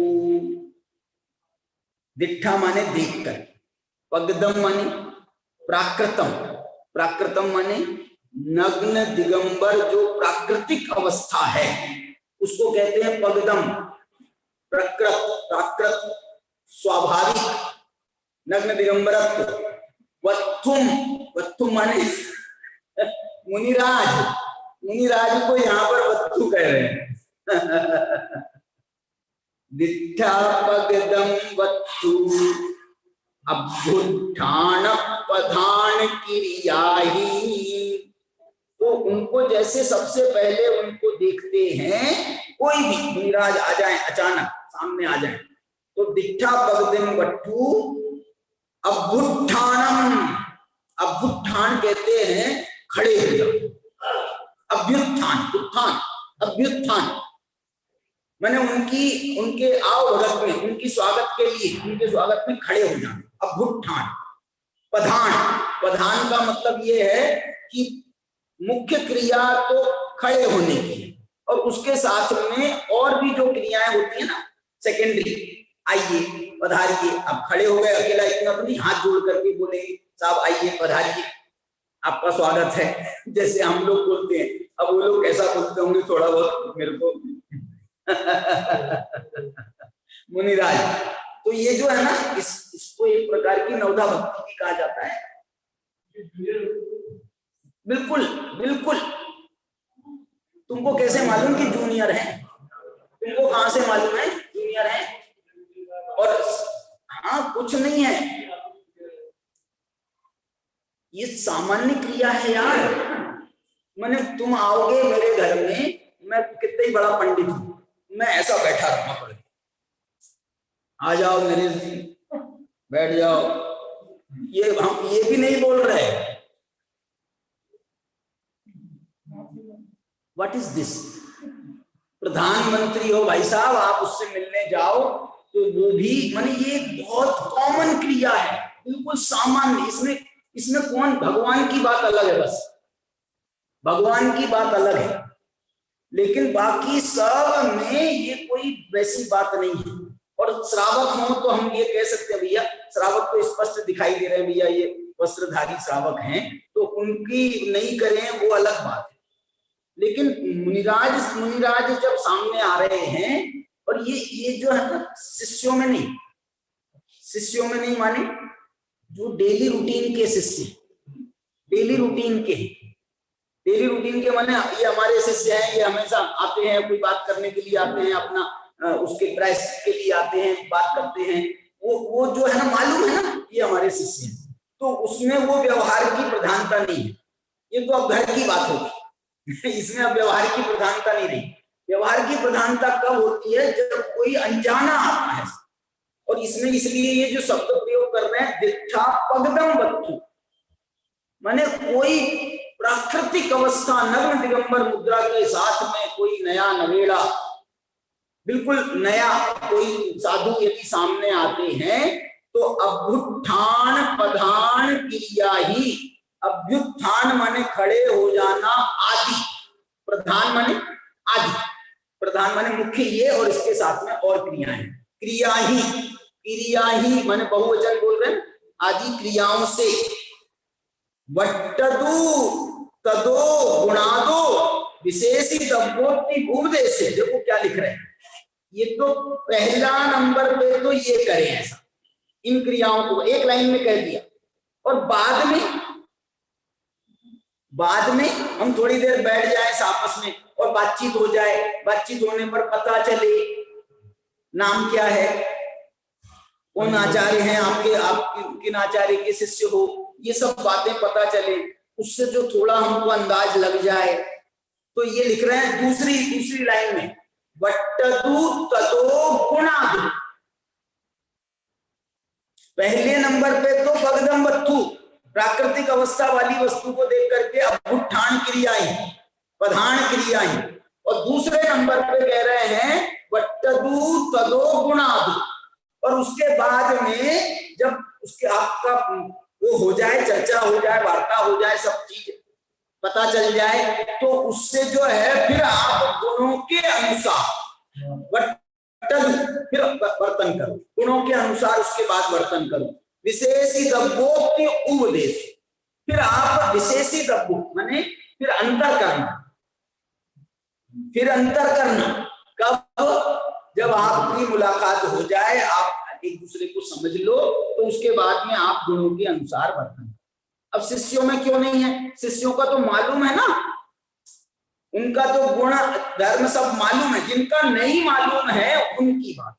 दिट्ठा माने देखकर, पगदम माने प्राकृतम, प्राकृतम माने नग्न दिगंबर जो प्राकृतिक अवस्था है उसको कहते हैं पगदम। प्रकृत, प्राकृत, स्वाभाविक, नग्न दिगंबरत्व। वत्थुम, वत्थुम माने मुनिराज, मुनिराज को यहाँ पर वत्थु कह रहे हैं। दिट्ठा पगदम वत्थु अभ्युत्थान पधान क्रियाहि। तो उनको जैसे सबसे पहले उनको देखते हैं, कोई भी मुनिराज आ जाए, अचानक सामने आ जाए, तो दिट्ठा पगदम वत्थु अभ्युत्थानम। अभ्युत्थान कहते हैं खड़े हो जाओ। अभ्युत्थान, उत्थान, अभ्युत्थान माने उनके आओ भगत में, उनकी स्वागत के लिए, उनके स्वागत में खड़े हो जाना। अभ्युत्थान। पधान, पधान का मतलब ये है कि मुख्य क्रिया तो खड़े होने की है और उसके साथ में और भी जो क्रियाएं होती है ना सेकेंडरी, आइए पधारिए। अब खड़े हो गए अकेला, इतना तो नहीं, हाथ जोड़ करके बोलेंगे साहब आइए पधारिए, आपका स्वागत है, जैसे हम लोग बोलते हैं। अब वो लोग ऐसा बोलते होंगे थोड़ा बहुत मेरे को मुनिराज। तो ये जो है ना, इसको एक प्रकार की नवधा भक्ति भी कहा जाता है। बिल्कुल बिल्कुल। तुमको कैसे मालूम कि जूनियर है? तुमको कहां से मालूम है जूनियर है? और हाँ, कुछ नहीं है, ये सामान्य क्रिया है यार। मैंने तुम आओगे मेरे घर में, मैं कितना ही बड़ा पंडित हूं, मैं ऐसा बैठा रहूंगा पड़ के, आ जाओ नरेश जी बैठ जाओ, ये हम ये भी नहीं बोल रहे। What is this? प्रधानमंत्री हो भाई साहब, आप उससे मिलने जाओ तो वो भी, माने ये बहुत कॉमन क्रिया है, बिल्कुल सामान्य। इसमें कौन, भगवान की बात अलग है, बस भगवान की बात अलग है, लेकिन बाकी सब में ये कोई वैसी बात नहीं है। और श्रावक हो तो हम ये कह सकते हैं भैया, श्रावक तो स्पष्ट दिखाई दे रहे हैं भैया, ये वस्त्रधारी श्रावक हैं, तो उनकी नहीं करें वो अलग बात है। लेकिन मुनिराज जब सामने आ रहे हैं, और ये जो है ना शिष्यों में नहीं माने जो डेली रूटीन के शिष्य, डेली रूटीन के माने ये हमारे शिष्य हैं, ये हमेशा आते हैं, कोई बात करने के लिए आते हैं, अपना उसके प्रायश्चित के लिए आते हैं, बात करते हैं, वो जो है ना मालूम है ना ये हमारे शिष्य हैं, तो उसमें वो व्यवहार की प्रधानता नहीं है। ये तो अब घर की बात होगी, इसमें अब व्यवहार की प्रधानता नहीं रही। व्यवहार की प्रधानता कब होती है? जब कोई अनजाना आता है। और इसमें इसलिए ये जो शब्द प्रयोग कर रहे हैं दिट्ठा पगदम वत्थु, माने कोई प्राकृतिक अवस्था, नग्न दिगंबर मुद्रा के साथ में कोई नया नवेड़ा, बिल्कुल नया कोई साधु यदि सामने आते हैं तो अभ्युत्थान पधान क्रिया ही। अभ्युत्थान माने खड़े हो जाना, आदि, प्रधान माने आदि, प्रधान माने मुख्य, ये और इसके साथ में और क्रियाएं, क्रिया ही माने बहुवचन बोल रहे हैं, आदि क्रियाओं से। वट्टदु तदो गुणादो विशेषी दब्बोत्ति उपदेश। देखो क्या लिख रहे हैं, ये तो पहला नंबर पे तो ये करें ऐसा, इन क्रियाओं को एक लाइन में कह दिया, और बाद में हम थोड़ी देर बैठ जाए आपस में और बातचीत हो जाए, बातचीत होने पर पता चले नाम क्या है, कौन आचार्य हैं आपके, आप किन आचार्य के शिष्य हो, ये सब बातें पता चले, उससे जो थोड़ा हमको अंदाज लग जाए। तो ये लिख रहे हैं दूसरी लाइन में, वट्टदु ततो गुणादु। पहले नंबर पे तो पगदम वत्थु, प्राकृतिक अवस्था वाली वस्तु को देख करके अभ्युत्थान क्रियाएं, प्रधान क्रियाएं, और दूसरे नंबर पे कह रहे हैं वट्टदु ततो गुणादु। और उसके बाद में जब उसके आपका वो हो जाए, चर्चा हो जाए, वार्ता हो जाए, सब चीज पता चल जाए तो उससे जो है फिर आप गुणों के अनुसार फिर वर्तन करो, गुणों के अनुसार उसके बाद वर्तन करो। विशेषी द्रव्योक्ति उपदेश, फिर आप विशेषी द्रव्य माने फिर अंतर करना कब? जब आपकी मुलाकात हो जाए, आप एक दूसरे को समझ लो, तो उसके बाद में आप गुणों के अनुसार वर्तन। अब शिष्यों में क्यों नहीं है? शिष्यों का तो मालूम है ना, उनका तो गुण धर्म सब मालूम है। जिनका नहीं मालूम है उनकी बात,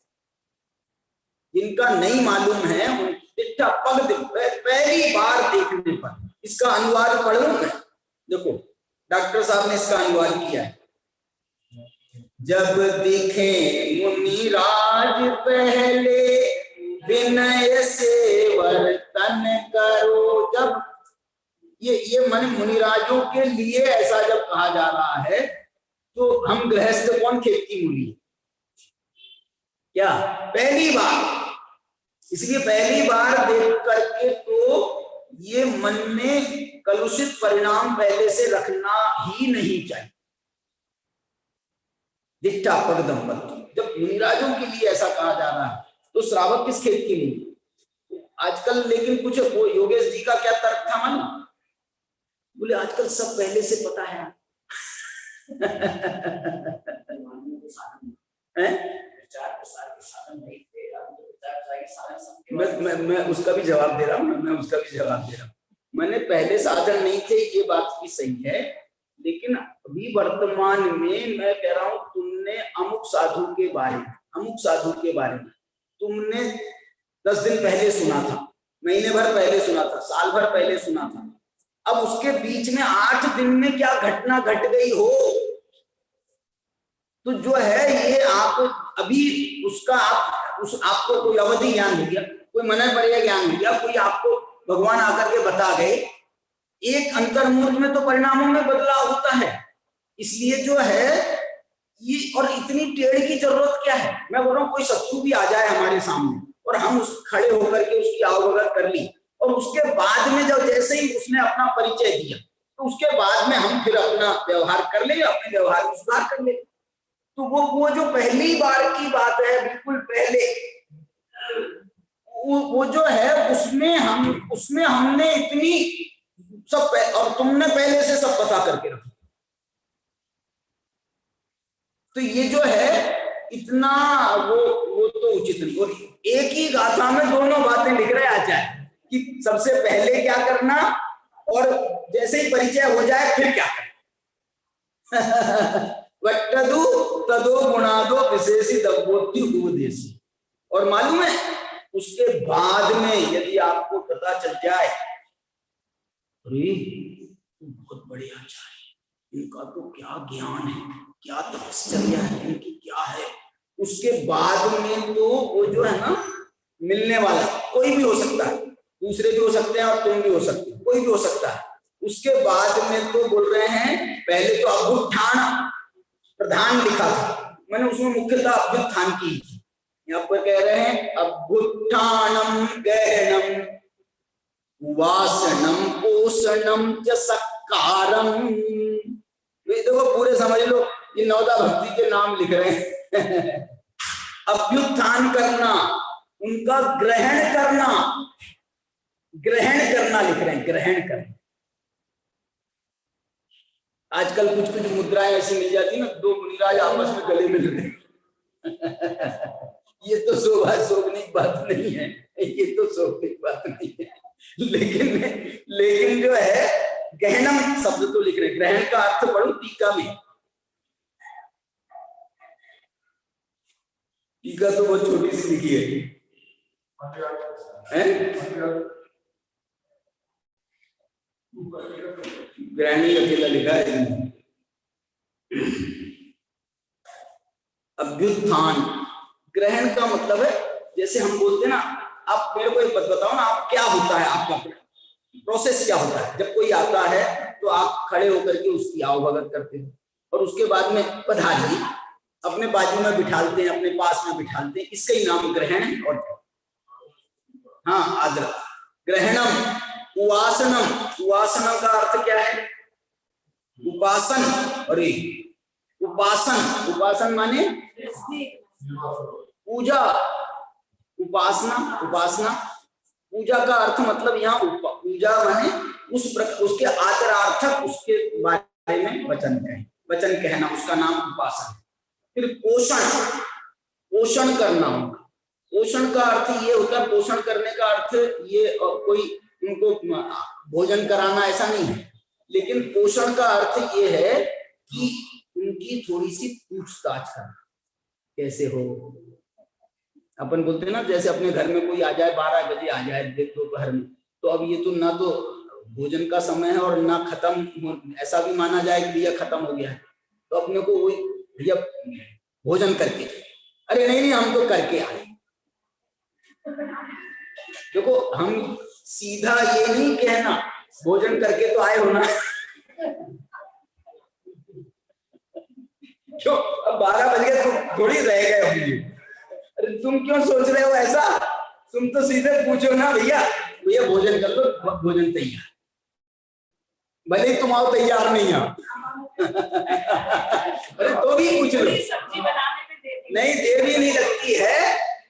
जिनका नहीं मालूम है उनकी पहली बार देखने पर। इसका अनुवाद पढ़ूं मैं, देखो डॉक्टर साहब ने इसका अनुवाद किया है। जब देखे मुनिराज पहले विनय से वर्तन करो। जब ये मन मुनिराजों के लिए ऐसा जब कहा जा रहा है, तो हम गृहस्थ कौन खेत की मूली क्या? पहली बार, इसलिए पहली बार देख करके तो ये मन में कलुषित परिणाम पहले से रखना ही नहीं चाहिए। दिट्ठा पगदंपति, जब मुनिराजों के लिए ऐसा कहा जा रहा है, तो श्रावक किस खेत की मूली? आजकल लेकिन कुछ वो योगेश जी का क्या तर्क था मालूम? बोले आजकल सब पहले से पता है। मैं उसका भी जवाब दे रहा हूँ, मैंने पहले साधन नहीं थे, ये बात भी सही है, लेकिन अभी वर्तमान में मैं कह रहा हूं, तुमने अमुक साधु के बारे में तुमने 10 दिन पहले सुना था, महीने भर पहले सुना था, साल भर पहले सुना था। अब उसके बीच में 8 दिन में क्या घटना घट गई हो, तो जो है ये आप अभी उसका आपको कोई अवधि ज्ञान हो गया, कोई मनन पर्याय ज्ञान हो गया, कोई आपको भगवान आकर के बता गए, एक अंतर्मुहूर्त में तो परिणामों में बदलाव होता है। इसलिए जो है ये, और इतनी टेढ़ की जरूरत क्या है? मैं बोल रहा हूँ कोई शत्रु भी आ जाए हमारे सामने और हम उस खड़े होकर के उसकी अवगत कर ली, और उसके बाद में जब जैसे ही उसने अपना परिचय दिया, तो उसके बाद में हम फिर अपना व्यवहार कर ले, अपने व्यवहार में सुधार कर ले। तो वो जो पहली बार की बात है, बिल्कुल पहले, वो जो है उसमें हमने इतनी सब, और तुमने पहले से सब पता करके रखा। तो ये जो है इतना वो तो उचित नहीं। और एक ही गाथा में दोनों बातें लिख रहे आचार्य कि सबसे पहले क्या करना, और जैसे ही परिचय हो जाए फिर क्या करना। वट्टदु तदो गुणादो विशेषी दब्बोति उपदेशी। और मालूम है उसके बाद में यदि आपको पता चल जाए, अरे बहुत बड़े आचार्य, इनका तो क्या ज्ञान है, क्या तपश्चर्या है, इनकी क्या है, उसके बाद में तो वो जो है ना मिलने वाला कोई भी हो सकता है, दूसरे भी हो सकते हैं और तुम भी हो सकते हो, कोई भी हो सकता है। उसके बाद में तो बोल रहे हैं, पहले तो अभ्युत्थान प्रधान लिखा था, मैंने उसमें मुख्यतः अभ्युत्थान की थी। यहाँ पर कह रहे हैं अभ्युत्थानम गहनम वासनम पोषणम च सत्कारम। देखो पूरे समझ लो, ये नवदा भक्ति के नाम लिख रहे हैं। अभ्युत्थान करना, उनका ग्रहण करना लिख रहे हैं, ग्रहण करना। आजकल कुछ मुद्राएं ऐसी मिल जाती ना, 2 मुनिराज आपस में गले मिल रहे। ये तो शोभनीय बात नहीं है, ये तो शोभनीय बात नहीं है। लेकिन जो है गहनम शब्द तो लिख रहे, ग्रहण का अर्थ पढ़ो टीका में। टीका तो बहुत छोटी सी लिखी है, ग्रहणी अकेला लिखा है। अभ्युत्थान ग्रहण का मतलब है, जैसे हम बोलते ना, आप मेरे को एक बात बताओ ना, आप क्या होता है, आपका प्रोसेस क्या होता है? जब कोई आता है तो आप खड़े होकर के उसकी आवभगत करते हो, और उसके बाद में पधारिए, अपने बाजू में बिठालते हैं, अपने पास में बिठालते हैं, इसका ही नाम ग्रहण है। और हाँ, आदर। ग्रहणम, उवासनम, उवासना का अर्थ क्या है? उपासन, अरे उपासन, उपासन माने पूजा, उपासना, उपासना पूजा का अर्थ मतलब यहाँ पूजा माने उसके आदरार्थक उसके बारे में वचन कहना, उसका नाम उपासना। फिर पोषण, पोषण करना होगा। पोषण का अर्थ ये होता है, पोषण करने का अर्थ ये कोई उनको भोजन कराना ऐसा नहीं है, लेकिन पोषण का अर्थ ये है कि उनकी थोड़ी सी पूछताछ करना, कैसे हो। अपन बोलते हैं ना, जैसे अपने घर में कोई आ जाए 12 बजे आ जाए दोपहर में, तो अब ये तो ना तो भोजन का समय है और ना खत्म, ऐसा भी माना जाए कि भैया खत्म हो गया है, तो अपने को वही भैया भोजन करके, अरे नहीं नहीं हम तो करके आए। देखो हम सीधा ये नहीं कहना भोजन करके तो आए हो ना, क्यों अब 12 बज गए तुम थोड़ी रह गए होंगे, अरे तुम क्यों सोच रहे हो ऐसा, तुम तो सीधे पूछो ना भैया भैया भोजन कर लो, भोजन तैयार, भले ही तुम आओ तैयार नहीं आओ अरे तो भी पूछ लो, नहीं देर भी नहीं लगती है।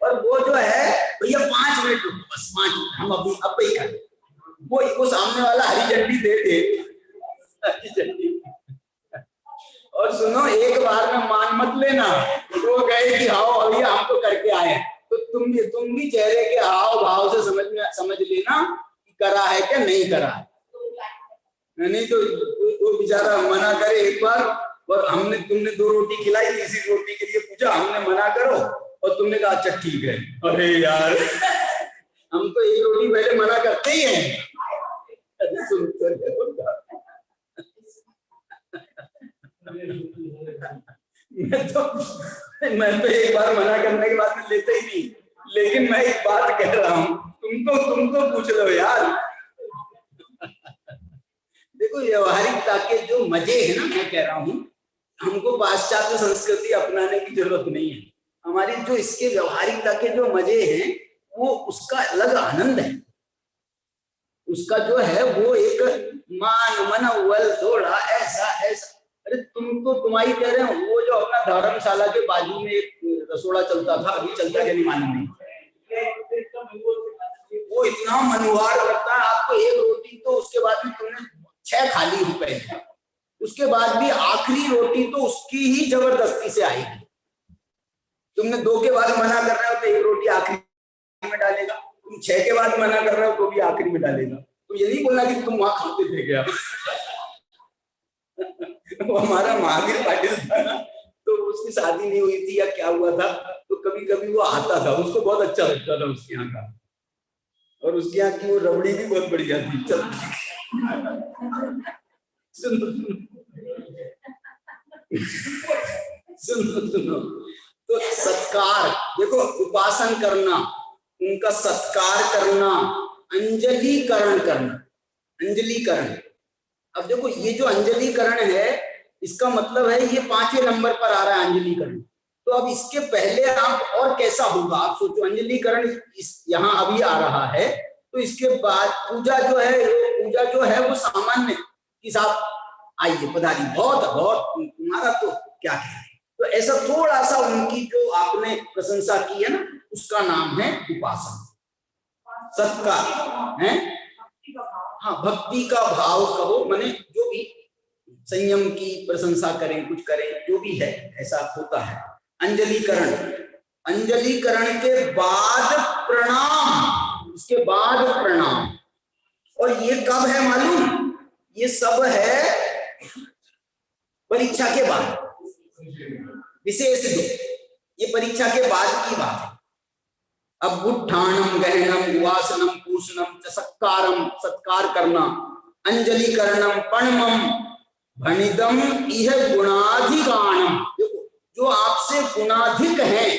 और वो जो है भैया 5 मिनट रुको, बस 5 मिनट हम अभी अब ही कर, वो सामने वाला हरी झंडी दे दे, हरी झंडी। और सुनो एक बार में मान मत लेना, वो गए कि हाँ भैया हम तो करके आए, तो तुम भी चेहरे के हाव भाव से समझ लेना कि करा है क्या नहीं करा है। नहीं तो वो बेचारा मना करे एक बार, और तुमने 2 रोटी खिलाई, तीसरी रोटी के लिए पूछा, हमने मना करो और तुमने कहा अच्छा ठीक है, अरे यार हम तो 1 रोटी पहले मना करते ही हैं। मैं तो एक बार मना करने के बाद में लेते ही नहीं, लेकिन मैं एक बात कह रहा हूं, तुम तो पूछ लो यार। देखो व्यवहारिकता के जो मजे है ना, मैं कह रहा हूं हमको पाश्चात्य संस्कृति अपनाने की जरूरत नहीं है। हमारी जो इसके व्यवहारिकता के जो मजे हैं वो उसका अलग आनंद है, उसका जो है वो एक मान मन वल थोड़ा ऐसा ऐसा। अरे तुम्हारी कह रहे हो, वो जो अपना धर्मशाला के बाजू में एक रसोड़ा चलता था, अभी चलता क्या नहीं मालूम नहीं, वो इतना मनोहार करता है आपको 1 रोटी, तो उसके बाद में तुमने 6 खा ली रुपए, उसके बाद भी आखिरी रोटी तो उसकी ही जबरदस्ती से आएगी। तुमने 2 के बाद मना कर रहे हो तो 1 रोटी आखिरी में डालेगा, तुम 6 के बाद मना कर रहे हो तो भी आखिरी में डालेगा। तो ये नहीं बोलना कि तुम वहां खाते थे क्या वो हमारा महावीर पाटिल था ना, तो उसकी शादी नहीं हुई थी या क्या हुआ था, तो कभी कभी वो आता था, उसको बहुत अच्छा लगता था उसके यहाँ का, और उसके यहाँ की वो रबड़ी भी बहुत बढ़िया थी। चल सुनो, तो सत्कार देखो, उपासन करना, उनका सत्कार करना, अंजलिकरण करना, अंजलिकरण। अब देखो ये जो अंजलिकरण है इसका मतलब है ये 5वें नंबर पर आ रहा है अंजलिकरण। तो अब इसके पहले आप और कैसा होगा आप सोचो, अंजलिकरण यहाँ अभी आ रहा है, तो इसके बाद पूजा जो है वो सामान्य कि साहब आइए पधारी, बहुत बहुत तुम्हारा तो क्या है, तो ऐसा थोड़ा सा उनकी जो आपने प्रशंसा की है ना, उसका नाम है उपासना, सत्कार है। हाँ, भक्ति का भाव कहो, माने जो भी संयम की प्रशंसा करें, कुछ करें, जो भी है ऐसा होता है। अंजलिकरण, अंजलिकरण के बाद प्रणाम, उसके बाद प्रणाम। और ये कब है मालूम? ये सब है परीक्षा के बाद, विशेष ये परीक्षा के बाद की बात है। अब उत्थानम गहनम उवासनम पूषणम सत्कारम, सत्कार करना, अंजलिकरणम पणमम भणिदम इह गुणाधिगानम। देखो जो आपसे गुणाधिक हैं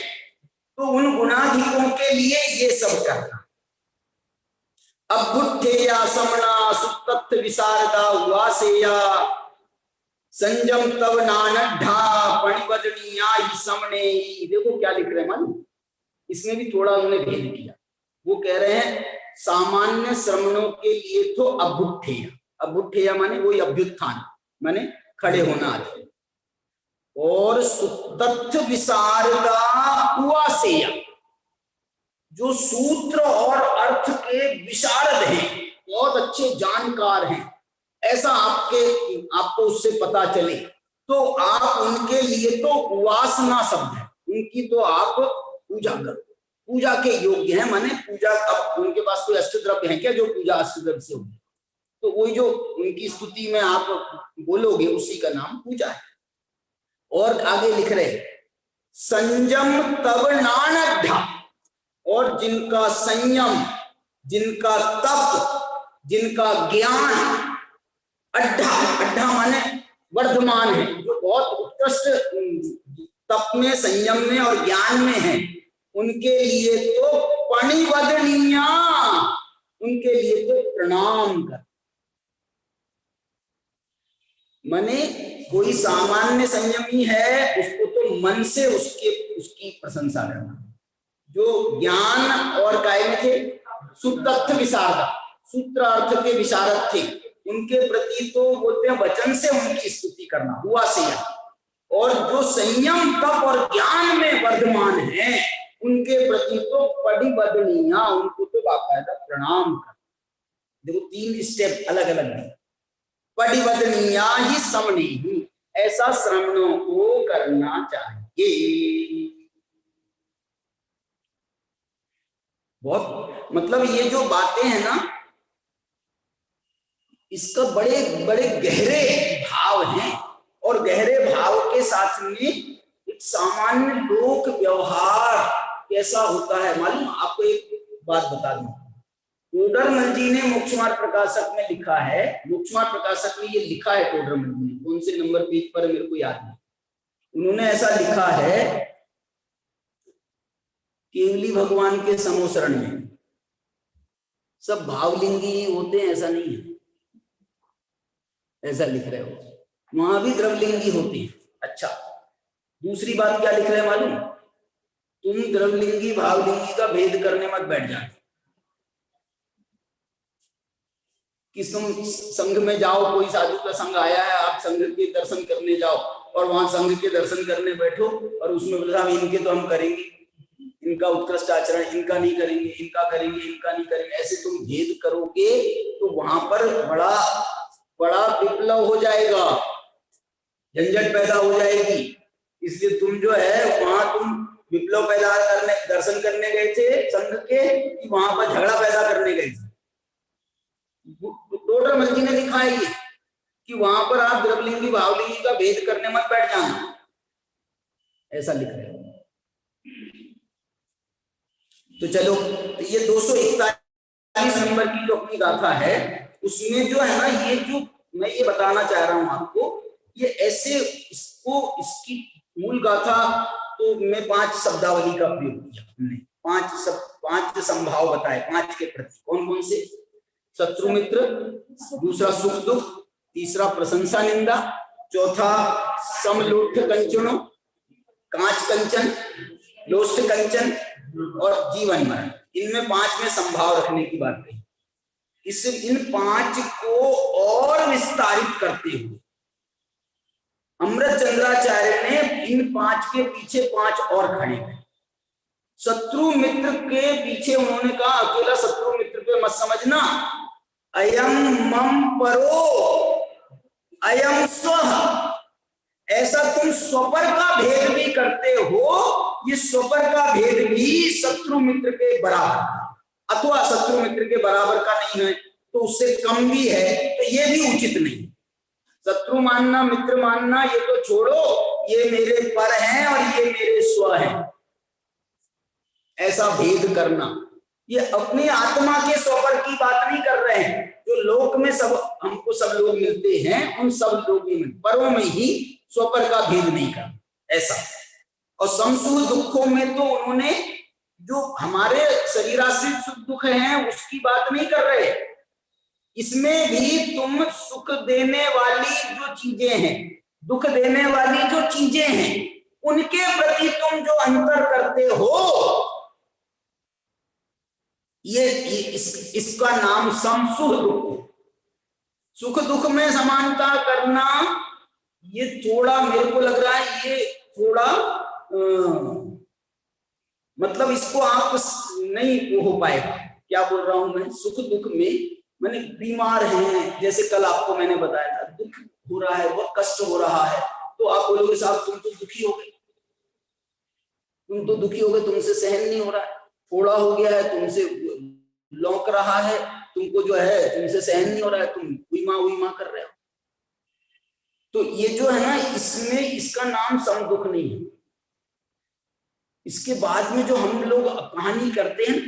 तो उन गुणाधिकों के लिए ये सब करना। अब बुद्धेया समना सुतत्थ विशारदा उवासेया संजम तव नानड्ढा पणिवदनीया ही समने। देखो क्या लिख रहे हैं मालूम, इसमें भी थोड़ा उन्होंने भेद किया। वो कह रहे हैं सामान्य श्रमणों के लिए तो अभुट्ठेय, अभुट्ठेय माने वही अभ्युत्थान, माने खड़े होना आदि। और सुतथ्य विशारदा उवासेय, जो सूत्र और अर्थ के विशारद हैं, बहुत अच्छे जानकार हैं, ऐसा आपको उससे पता चले, तो आप उनके लिए तो उवासना शब्द है, उनकी तो आप पूजा करो, पूजा के योग्य है। माने पूजा, अब उनके पास कोई अष्टद्रव्य है क्या जो पूजा अष्टद्रव्य से होगी, तो वही जो उनकी स्तुति में आप बोलोगे उसी का नाम पूजा है। और आगे लिख रहे संयम तब नानड्ढा, और जिनका संयम, जिनका तप, जिनका ज्ञान, अड्ढा, अड्ढा माने वर्धमान है, जो बहुत उत्कृष्ट तप में, संयम में और ज्ञान में है, उनके लिए तो पणिवदनीया, उनके लिए तो प्रणाम कर। माने कोई सामान्य संयमी है, उसको तो मन से उसकी प्रशंसा करना। जो ज्ञान और काय में थे, सुतथ्य विशारदा, सूत्र अर्थ के विशारद थे, उनके प्रति तो बोलते हैं वचन से उनकी स्तुति करना हुआ से। और जो संयम, तप और ज्ञान में वर्धमान है, उनके प्रति तो पणिवदनीया, उनको तो बाकायदा प्रणाम कर। देखो 3 स्टेप अलग अलग है। पणिवदनीया ही समनीहि, ऐसा श्रमणों को करना चाहिए। बहुत मतलब ये जो बातें हैं ना, इसका बड़े बड़े गहरे भाव हैं, और गहरे भाव के साथ में एक सामान्य लोक व्यवहार कैसा होता है मालूम। आपको एक बात बता दूं, टोडरमल जी ने मोक्षमार्ग प्रकाशक में लिखा है, मोक्षमार्ग प्रकाशक में ये लिखा है टोडरमल जी ने, कौन से नंबर पेज पर मेरे को याद नहीं, उन्होंने ऐसा लिखा है, केवली भगवान के समोशरण में सब भावलिंगी ही होते हैं, ऐसा नहीं है, ऐसा लिख रहे हो, वहां भी द्रवलिंगी होती है। अच्छा, दूसरी बात क्या लिख रहे हैं मालूम, तुम द्रवलिंगी भावलिंगी का भेद करने मत बैठ जाना, कि तुम संघ में जाओ, कोई साधु का संघ आया है, आप संघ के दर्शन करने जाओ, और वहां संघ के दर्शन करने बैठो, और उसमें बोला इनके तो हम करेंगे, इनका उत्कृष्ट आचरण, इनका नहीं करेंगे, इनका करेंगे, इनका नहीं करेंगे, ऐसे तुम भेद करोगे तो वहां पर बड़ा बड़ा विप्लव हो जाएगा, झंझट पैदा हो जाएगी। इसलिए तुम जो है वहां तुम विप्लव पैदा करने, दर्शन करने गए थे संघ के, कि वहां पर झगड़ा पैदा करने गए थे। टोडरमल जी ने लिखा है ये कि वहां पर आप द्रवलिंगी भावलिंगी का भेद करने मत बैठ जाना, ऐसा लिख रहे हैं। तो चलो, तो ये 241 नंबर की जो अपनी गाथा है, उसमें जो है ना, ये जो मैं ये बताना चाह रहा हूं आपको, ये ऐसे इसकी मूल गाथा तो मैं 5 शब्दावली का प्रयोग किया हमने, 5 संभाव बताए, 5 के प्रति। कौन कौन से? शत्रु मित्र, दूसरा सुख दुख, तीसरा प्रशंसा निंदा, चौथा समलोष्ठ कंचनो, कांच कंचन, लोष्ठ कंचन और जीवन मरण। इनमें 5 में संभाव रखने की बात कही। इन 5 को और विस्तारित करते हुए अमृत चंद्राचार्य ने इन 5 के पीछे 5 और खड़े कर। शत्रु मित्र के पीछे उन्होंने कहा, अकेला शत्रु मित्र पे मत समझना, अयम मम परो अयम स्व, ऐसा तुम स्वपर का भेद भी करते हो, ये स्वपर का भेद भी शत्रु मित्र के बराबर, अथवा शत्रु मित्र के बराबर का नहीं है तो उससे कम भी है, तो ये भी उचित नहीं। शत्रु मानना, मित्र मानना ये तो छोड़ो, ये मेरे पर हैं और ये मेरे स्व हैं, ऐसा भेद करना। ये अपनी आत्मा के स्वपर की बात नहीं कर रहे हैं, जो लोक में सब हमको सब लोग मिलते हैं, उन सब लोगों में, परों में ही स्वपर का भेद नहीं करना, ऐसा। और समसुख दुखों में तो उन्होंने जो हमारे शरीराश्रित सुख दुख हैं उसकी बात नहीं कर रहे, इसमें भी तुम सुख देने वाली जो चीजें हैं, दुख देने वाली जो चीजें हैं, उनके प्रति तुम जो अंतर करते हो, इसका नाम समसुख दुख। सुख दुख में समानता करना ये थोड़ा मेरे को लग रहा है ये थोड़ा मतलब इसको आप नहीं हो पाएगा। क्या बोल रहा हूं मैं, सुख दुख में मैंने बीमार हैं, जैसे कल आपको मैंने बताया था, दुख हो रहा है, बहुत कष्ट हो रहा है, तो आप बोलोगे साहब तुम तो दुखी हो गए, तुम तो दुखी हो गए, तुमसे सहन नहीं हो रहा है, फोड़ा हो गया है, तुमसे लौक रहा है, तुमको जो है तुमसे सहन नहीं हो रहा है, तुम उई माँ कर रहे हो। तो ये जो है ना, इसमें इसका नाम सम दुख नहीं है। इसके बाद में जो हम लोग कहानी करते हैं,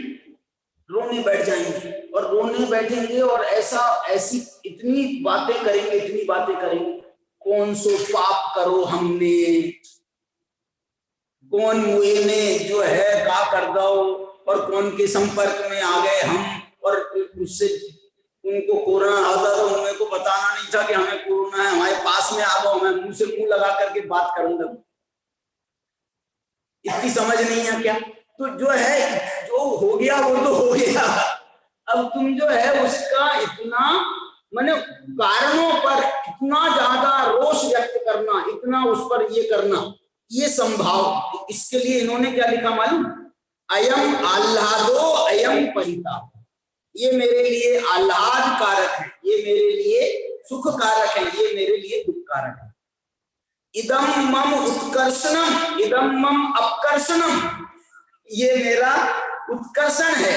रोने बैठ जाएंगे और रोने बैठेंगे और ऐसी इतनी बातें करेंगे, कौन सो पाप करो हमने, कौन मुए ने जो है का कर दो, और कौन के संपर्क में आ गए हम, और उससे उनको कोरोना आता तो मुझे को बताना नहीं था कि हमें कोरोना है, हमारे पास में आ गो, मैं मुंह से मुंह लगा करके बात करूंगा, इतनी समझ नहीं है क्या? तो जो है जो हो गया वो तो हो गया, अब तुम जो है उसका इतना माने कारणों पर इतना ज्यादा रोष व्यक्त करना, इतना उस पर ये करना, ये संभाव, इसके लिए इन्होंने क्या लिखा मालूम, अयम आह्लादो अयम परिताप, ये मेरे लिए आह्लाद कारक है, ये मेरे लिए सुख कारक है, ये मेरे लिए दुख कारक है। इदम मम उत्कर्षणम इदम मम अपकर्षणम, ये मेरा उत्कर्षण है,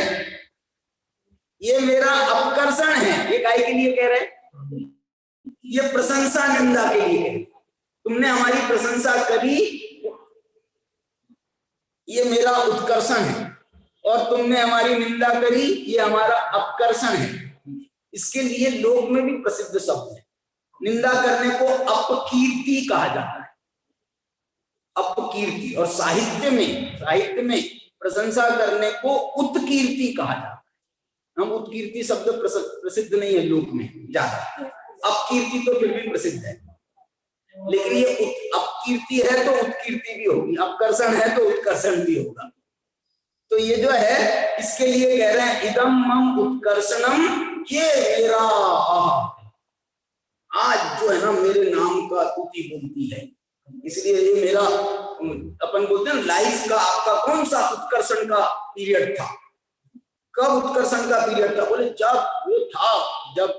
ये मेरा अपकर्षण है। ये काय के लिए कह रहे हैं? ये प्रशंसा निंदा के लिए कह रहे, तुमने हमारी प्रशंसा करी, ये मेरा उत्कर्षण है, और तुमने हमारी निंदा करी, ये हमारा अपकर्षण है। इसके लिए लोक में भी प्रसिद्ध शब्द है, निंदा करने को अपकीर्ति कहा जाता है, अपकीर्ति, और साहित्य में प्रशंसा करने को उत्कीर्ति कहा जाता है। हम उत्कीर्ति शब्द प्रसिद्ध नहीं है लोक में ज्यादा, अपकीर्ति तो फिर भी प्रसिद्ध है, लेकिन ये अपकीर्ति है तो उत्कीर्ति भी होगी, अपकर्षण है तो उत्कर्षण भी होगा। तो ये जो है इसके लिए कह रहे हैं इदम मम उत्कर्षणम, ये मेरा आज जो है ना मेरे नाम का तूती बोलती है, इसलिए ये मेरा, अपन बोलते हैं लाइफ का आपका कौन सा उत्कर्षण का पीरियड था, कब उत्कर्षण का पीरियड था? बोले जब वो था, जब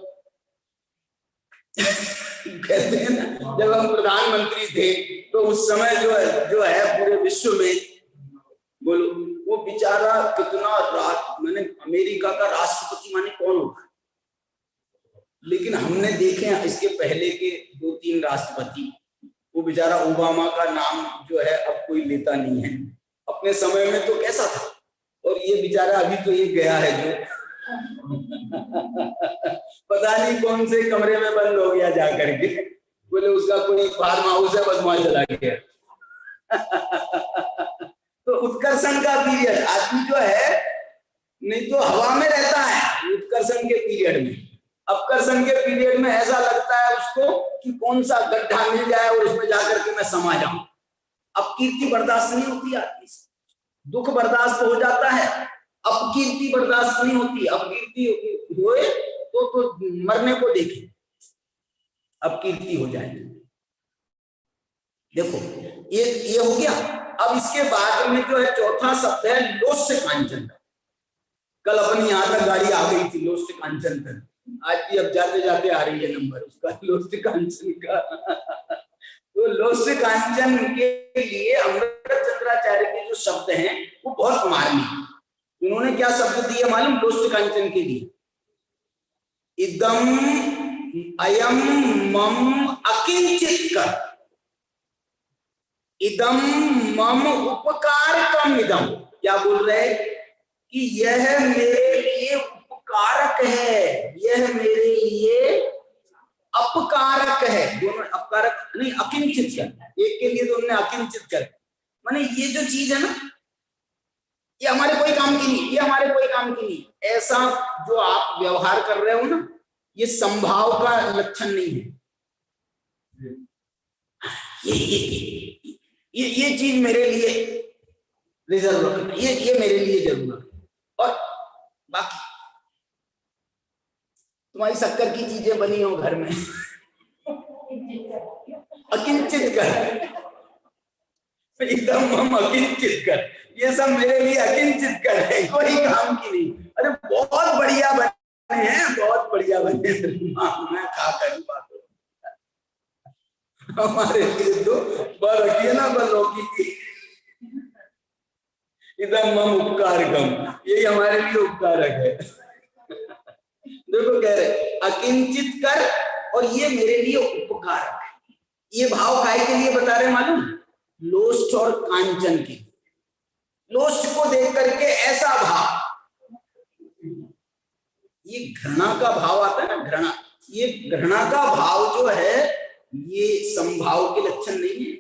कहते हैं ना जब हम प्रधानमंत्री थे, तो उस समय जो है पूरे विश्व में, बोलो वो बेचारा कितना मैंने अमेरिका का राष्ट्रपति माने कौन होता है, लेकिन हमने देखे इसके पहले के 2-3 राष्ट्रपति, वो बेचारा ओबामा का नाम जो है अब कोई लेता नहीं है, अपने समय में तो कैसा था, और ये बेचारा अभी तो ये गया है जो पता नहीं कौन से कमरे में बंद हो गया जा करके, बोले उसका कोई फार्म हाउस है बस वहां चला गया। तो उत्कर्षण का पीरियड, आदमी जो है नहीं तो हवा में रहता है उत्कर्षण के पीरियड में, अपकर्षण के पीरियड में ऐसा लगता है उसको कि कौन सा गड्ढा मिल जाए और उसमें जाकर के मैं समा जाऊं। अपकीर्ति बर्दाश्त नहीं होती आदमी से, दुख बर्दाश्त हो जाता है, अपकीर्ति बर्दाश्त नहीं होती। अपकीर्ति हुए तो मरने को देखे, अपकीर्ति हो जाए। देखो ये हो गया। अब इसके बाद में जो है चौथा शब्द है लोष्य कांचन। कल अपनी यहाँ तक गाड़ी आ गई थी लोष्य कांचन तक, आज भी अब जाते जाते आ रही है नंबर उसका, लोष्य कांचन का। तो लोष्य कांचन के लिए अमृतचंद्राचार्य के जो शब्द हैं वो बहुत मार्मिक। उन्होंने क्या शब्द दिए मालूम लोष्य कांचन के लिए? इदम अयम मम अकिंचित कर, इदम मम उपकार कम इदम। क्या बोल रहे कि यह मेरे लिए उपकारक है, यह मेरे लिए अपकारक है। दोनों अपकारक नहीं, अकिंचित कर। एक के लिए तो उन्होंने अकिंचित कर, माने ये जो चीज है ना ये हमारे कोई काम की नहीं, ये हमारे कोई काम की नहीं। ऐसा जो आप व्यवहार कर रहे हो ना, ये संभाव का लक्षण नहीं है। ये चीज मेरे लिए रिजर्व रखना, ये मेरे लिए जरूर रखना। और बाकी तुम्हारी शक्कर की चीजें बनी हो घर में अकिंचित कर, इदम मम अकिंचित कर, ये सब मेरे लिए अकिंचित कर है, कोई काम की नहीं। अरे बहुत बढ़िया बने हैं, बहुत बढ़िया बने मैं खा कर बात हमारे लिए तो बल रखिए ना, बल लौकी की। इदम मम उपकारकम, यही हमारे लिए उपकारक है। देखो कह रहे अकिंचित कर, और ये मेरे लिए उपकारक है। ये भाव काय के लिए बता रहे मालूम? लोष्ट और कांचन की। लोष्ट को देख करके ऐसा भाव, ये घृणा का भाव आता है ना, घृणा, ये घृणा का भाव जो है ये संभाव के लक्षण नहीं है,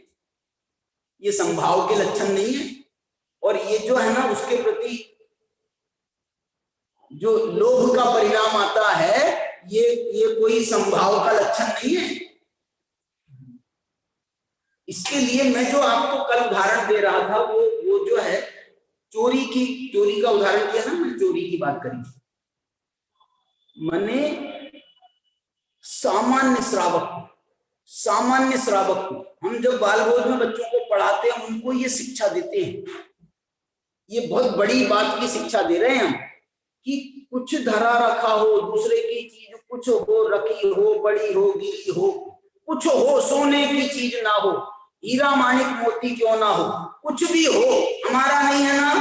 ये संभाव के लक्षण नहीं है। और ये जो है ना उसके प्रति जो लोभ का परिणाम आता है, ये कोई संभाव का लक्षण नहीं है। इसके लिए मैं जो आपको कल उदाहरण दे रहा था वो जो है चोरी का उदाहरण दिया ना, मैंने चोरी की बात करी थी। मैंने सामान्य श्रावक को हम जब बाल भोज में बच्चों को पढ़ाते हैं, उनको ये शिक्षा देते हैं, ये बहुत बड़ी बात की शिक्षा दे रहे हैं हम, कि कुछ धरा रखा हो, दूसरे की चीज कुछ हो, रखी हो, बड़ी हो, गिरी हो, कुछ हो, सोने की चीज ना हो, हीरा माणिक मोती क्यों ना हो, कुछ भी हो, हमारा नहीं है ना,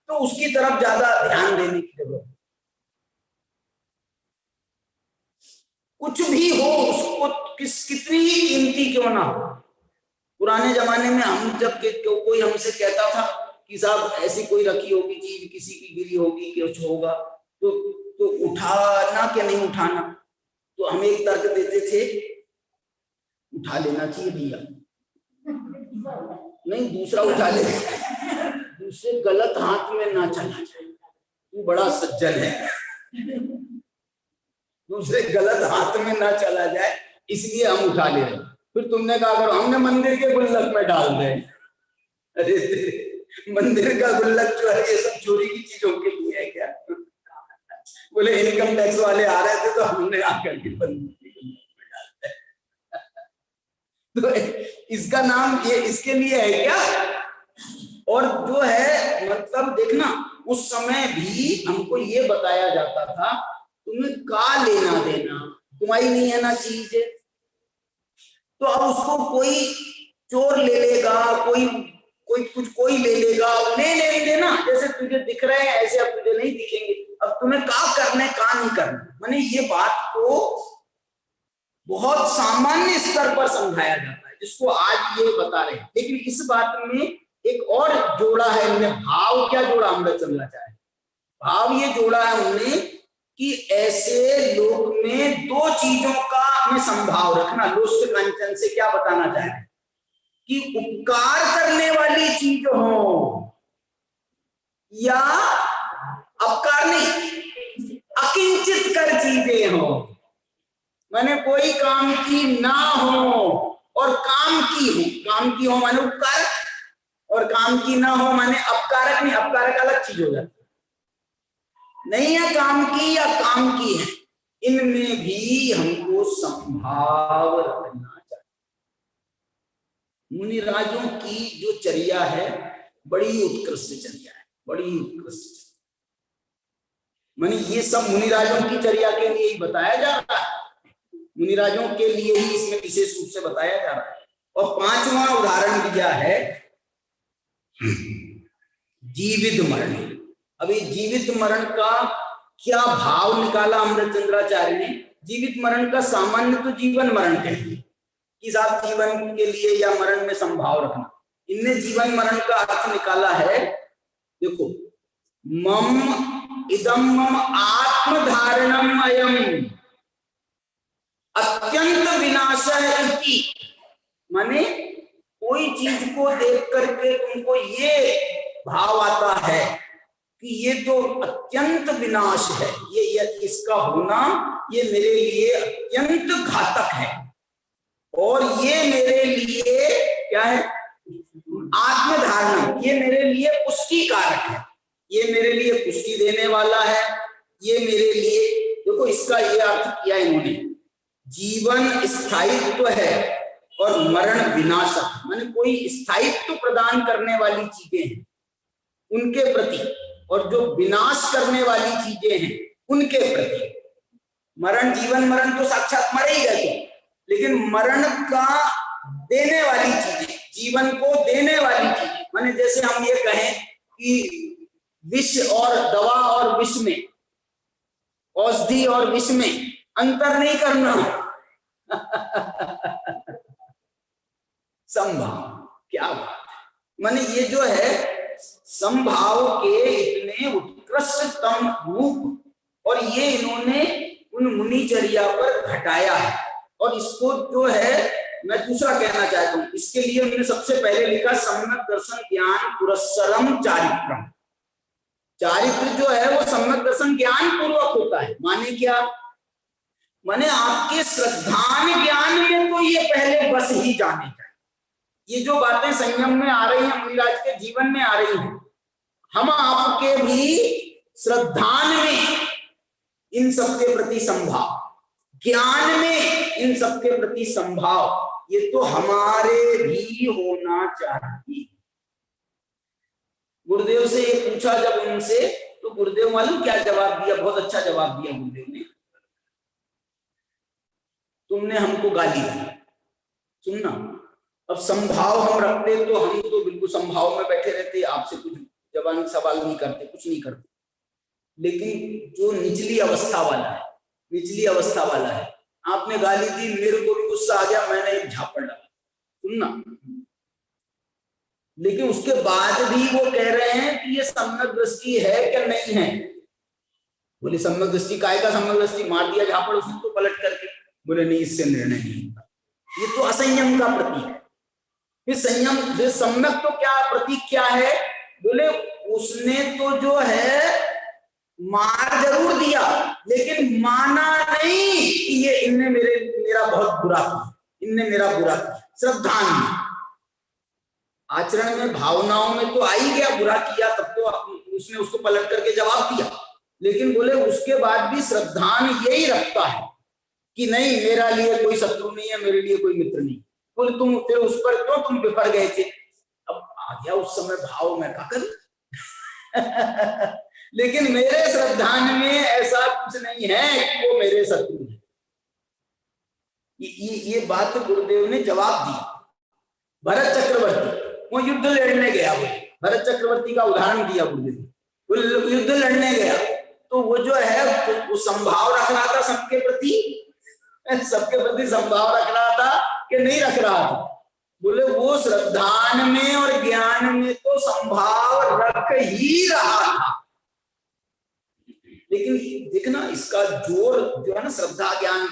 तो उसकी तरफ ज्यादा ध्यान देने की जरूरत। कुछ भी हो, उसको कितनी ही कीमती क्यों ना हो। पुराने जमाने में हम जब कोई हमसे कहता था कि साहब ऐसी कोई रखी होगी चीज, किसी की गिरी होगी, कुछ होगा, तो उठाना क्या नहीं उठाना, तो हम एक तर्क देते थे, उठा लेना चाहिए भैया। नहीं, दूसरा उठा ले, दूसरे गलत हाथ में ना चला जाए, तू बड़ा सज्जन है, दूसरे गलत हाथ में ना चला जाए, इसलिए हम उठा ले रहे। फिर तुमने कहा अगर हमने मंदिर के गुल्लक में डाल दे, अरे मंदिर का गुल्लक जो है ये सब चोरी की चीजों के लिए है क्या? बोले इनकम टैक्स वाले आ रहे थे तो हमने आकर के मंदिर के गुल्लक में डाल दिया। तो इसका नाम ये इसके लिए है क्या? और जो है मतलब देखना, उस समय भी हमको ये बताया जाता था तुम्हें का लेना देना, तुम्हारी नहीं है ना चीज, तो अब उसको कोई चोर ले लेगा, कोई ले लेगा, ले देना, जैसे तुझे दिख रहे हैं ऐसे अब तुझे नहीं दिखेंगे, अब तुम्हें का करने का नहीं करना। माने ये बात को बहुत सामान्य स्तर पर समझाया जाता है, जिसको आज ये बता रहे हैं। लेकिन इस बात में एक और जोड़ा है हमने, भाव क्या जोड़ा अमृत चंद्राचार्य, भाव ये जोड़ा है हमने कि ऐसे लोक में दो चीजों का में संभाव रखना। लोष्ट कांचन से क्या बताना चाह रहे हैं कि उपकार करने वाली चीज हो या अपकार नहीं, अकिंचित कर चीजें हो, माने कोई काम की ना हो और काम की हो माने उपकारक, और काम की ना हो माने अपकारक नहीं, अपकारक अलग चीज हो जाती है। नहीं है काम की या काम की है, इनमें भी हमको संभाव रखना चाहिए। मुनिराजों की जो चर्या है बड़ी उत्कृष्ट चर्या है, बड़ी उत्कृष्ट चर्या। माने ये सब मुनिराजों की चर्या के लिए ही बताया जा रहा है, मुनिराजों के लिए ही इसमें विशेष रूप से बताया जा रहा है। और पांचवा उदाहरण दिया है जीवित मरण। अभी जीवित मरण का क्या भाव निकाला अमृत चंद्राचार्य ने? जीवित मरण का सामान्य तो जीवन मरण कहेंगे कि साहब जीवन के लिए या मरण में संभाव रखना। इनने जीवन मरण का अर्थ निकाला है, देखो, मम इदम मम आत्मधारणम अयम अत्यंत विनाशः इति, माने कोई चीज को देख करके तुमको ये भाव आता है कि ये तो अत्यंत विनाश है, ये इसका होना ये मेरे लिए अत्यंत घातक है, और ये मेरे लिए क्या है? आत्मधारण, ये मेरे लिए पुष्टि कारक है, ये मेरे लिए पुष्टि देने वाला है, ये मेरे लिए, देखो इसका ये अर्थ किया इन्होंने, जीवन स्थायित्व है और मरण विनाशक, माने कोई स्थायित्व प्रदान करने वाली चीजें हैं उनके प्रति, और जो विनाश करने वाली चीजें हैं उनके प्रति। मरण, जीवन मरण तो साक्षात मरे ही रहते, लेकिन मरण का देने वाली चीजें, जीवन को देने वाली चीजें, माने जैसे हम ये कहें कि विष और दवा और विष में, औषधि और विष में अंतर नहीं करना। संभाव, क्या बात है। माने ये जो है संभाव के इतने उत्कृष्टतम रूप, और ये इन्होंने उन मुनिचर्या पर घटाया है। और इसको जो है मैं दूसरा कहना चाहता हूं, इसके लिए उन्होंने सबसे पहले लिखा सम्यक दर्शन ज्ञान पुरस्सरम चारित्रम। चारित्र जो है वो सम्यक दर्शन ज्ञान पूर्वक होता है। माने क्या? माने आपके श्रद्धान ज्ञान में तो ये पहले बस ही जाने चाहिए। ये जो बातें संयम में आ रही हैं, मुनिराज के जीवन में आ रही हैं, हम आपके भी श्रद्धान में इन सबके प्रति संभाव, ज्ञान में इन सबके प्रति संभाव, ये तो हमारे भी होना चाहिए। गुरुदेव से ये पूछा जब उनसे, तो गुरुदेव मालूम क्या जवाब दिया? बहुत अच्छा जवाब दिया गुरुदेव ने। तुमने हमको गाली दी, सुनना, अब संभाव हम रखते तो हम तो बिल्कुल संभाव में बैठे रहते, आपसे कुछ जवान सवाल नहीं करते, कुछ नहीं करते। लेकिन जो निचली अवस्था वाला है, निचली अवस्था वाला है, आपने गाली दी, मेरे को भी गुस्सा आ गया, मैंने एक झापड़ डाला, सुनना, लेकिन उसके बाद भी वो कह रहे हैं कि ये सम्यक दृष्टि है क्या नहीं है। बोले सम्यक दृष्टि काय का सम्यक दृष्टि, मार दिया झापड़ उसने तो पलट करके। बोले नहीं, इससे निर्णय नहीं होता, ये तो असंयम का प्रतीक है। फिर संयम, फिर सम्यक तो क्या प्रतीक क्या है? बोले उसने तो जो है मार जरूर दिया, लेकिन माना नहीं कि ये इनने मेरा बहुत बुरा किया, इनने मेरा बुरा किया। श्रद्धान में, आचरण में, भावनाओं में तो आ ही गया, बुरा किया तब तो उसने उसको पलट करके जवाब दिया। लेकिन बोले उसके बाद भी श्रद्धान यही रखता है कि नहीं, मेरा लिए कोई शत्रु नहीं है, मेरे लिए कोई मित्र नहीं। बोले तुम फिर उस पर क्यों तुम विफर गए थे? अब आ गया उस समय भाव में, क्या करूं? लेकिन मेरे श्रद्धान में ऐसा कुछ नहीं है कि वो मेरे शत्रु है। ये बात गुरुदेव ने जवाब दी। भरत चक्रवर्ती वो युद्ध लड़ने गया, बोले भरत चक्रवर्ती का उदाहरण दिया गुरुदेव। युद्ध लड़ने गया तो वो जो है वो संभाव रख रहा था सबके प्रति, सबके प्रति संभाव रख रहा था कि नहीं रख रहा था? बोले वो श्रद्धान में और ज्ञान में तो संभाव रख ही रहा था। लेकिन देखना इसका जोर जो है ना, श्रद्धा ज्ञान,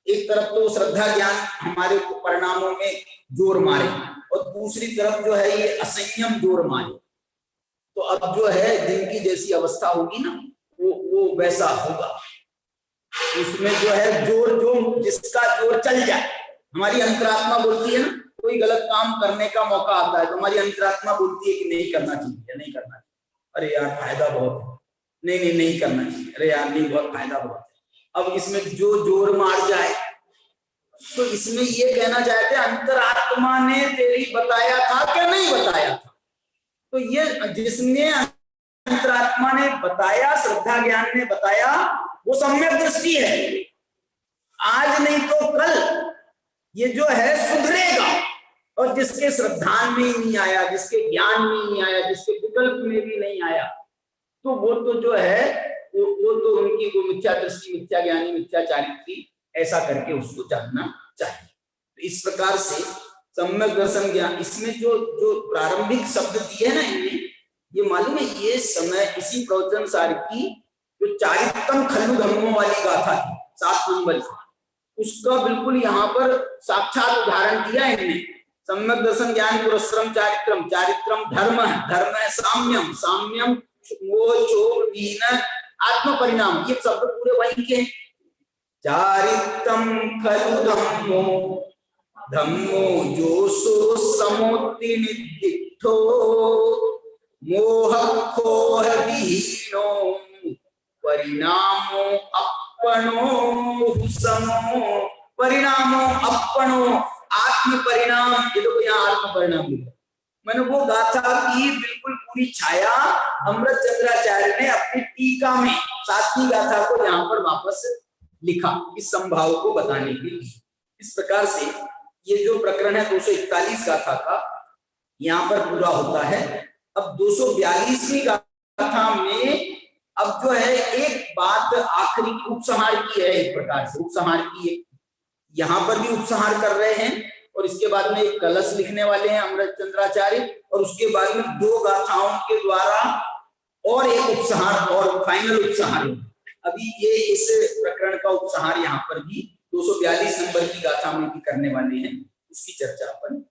एक तरफ तो श्रद्धा ज्ञान हमारे परिणामों में जोर मारे, और दूसरी तरफ जो है ये असंयम जोर मारे। तो अब जो है दिन की जैसी अवस्था होगी ना, वो वैसा होगा। उसमें जो है जोर, जो जिसका जोर चल जाए, हमारी अंतरात्मा बोलती है ना, कोई गलत काम करने का मौका आता है तो हमारी अंतरात्मा बोलती है कि नहीं करना चाहिए, नहीं करना चाहिए, अरे यार फायदा बहुत है, नहीं करना चाहिए, अरे यार नहीं, बहुत फायदा बहुत है। अब इसमें जो जोर मार जाए, तो इसमें ये कहना चाहते अंतरात्मा ने तेरी बताया था क्या नहीं बताया था? तो ये जिसने अंतरात्मा ने बताया, श्रद्धा ज्ञान ने बताया, वो सम्यक दृष्टि है। आज नहीं तो कल ये जो है सुधरेगा। और जिसके श्रद्धान में ही नहीं आया, जिसके ज्ञान में नहीं आया, जिसके विकल्प में भी नहीं आया, तो वो तो जो है वो तो उनकी वो मिथ्या दृष्टि, मिथ्या ज्ञानी, मिथ्या चारित्री, ऐसा करके उसको जानना चाहिए। तो इस प्रकार से सम्यक दर्शन ज्ञान, इसमें जो प्रारंभिक शब्द दिए ना इनने, ये मालूम है ये समय इसी प्रवचन सार की जो चारित्रम खल्लु धम्मों वाली गाथा थी 7 नंबर, उसका बिल्कुल यहाँ पर साक्षात उदाहरण दिया इनने। सम्यक दर्शन ज्ञान पुरस्सरम चारित्रम, चारित्रम धर्म है, धर्म है साम्यम, साम्यम मोह शोक हीन आत्म परिणाम, ये शब्द पूरे वही के। चारित्रम खलु धम्मो, धम्मो जो सो समोति निदिष्ठो, मोह खोह विहीनो परिणामो अपनो समो, परिणामो अपनो आत्म परिणाम, ये देखो यहाँ आत्म परिणाम लिखा, मैंने वो गाथा की बिल्कुल पूरी छाया अमृत चंद्राचार्य ने अपनी टीका में 7वीं गाथा को यहाँ पर वापस लिखा इस संभाव को बताने के लिए। इस प्रकार से ये जो प्रकरण है 241 गाथा का यहाँ पर पूरा होता है। अब 242वीं गाथा में अब जो है एक बात आखिरी उपसंहार की है, एक प्रकार से उपसंहार की है, यहाँ पर भी उपसंहार कर रहे हैं और इसके बाद में एक कलश लिखने वाले हैं अमृत चंद्राचार्य, और उसके बाद में 2 गाथाओं के द्वारा और एक उपसंहार और फाइनल उपसंहार। अभी ये इस प्रकरण का उपसंहार यहाँ पर भी 242 नंबर की गाथा में भी करने वाले हैं, उसकी चर्चा अपन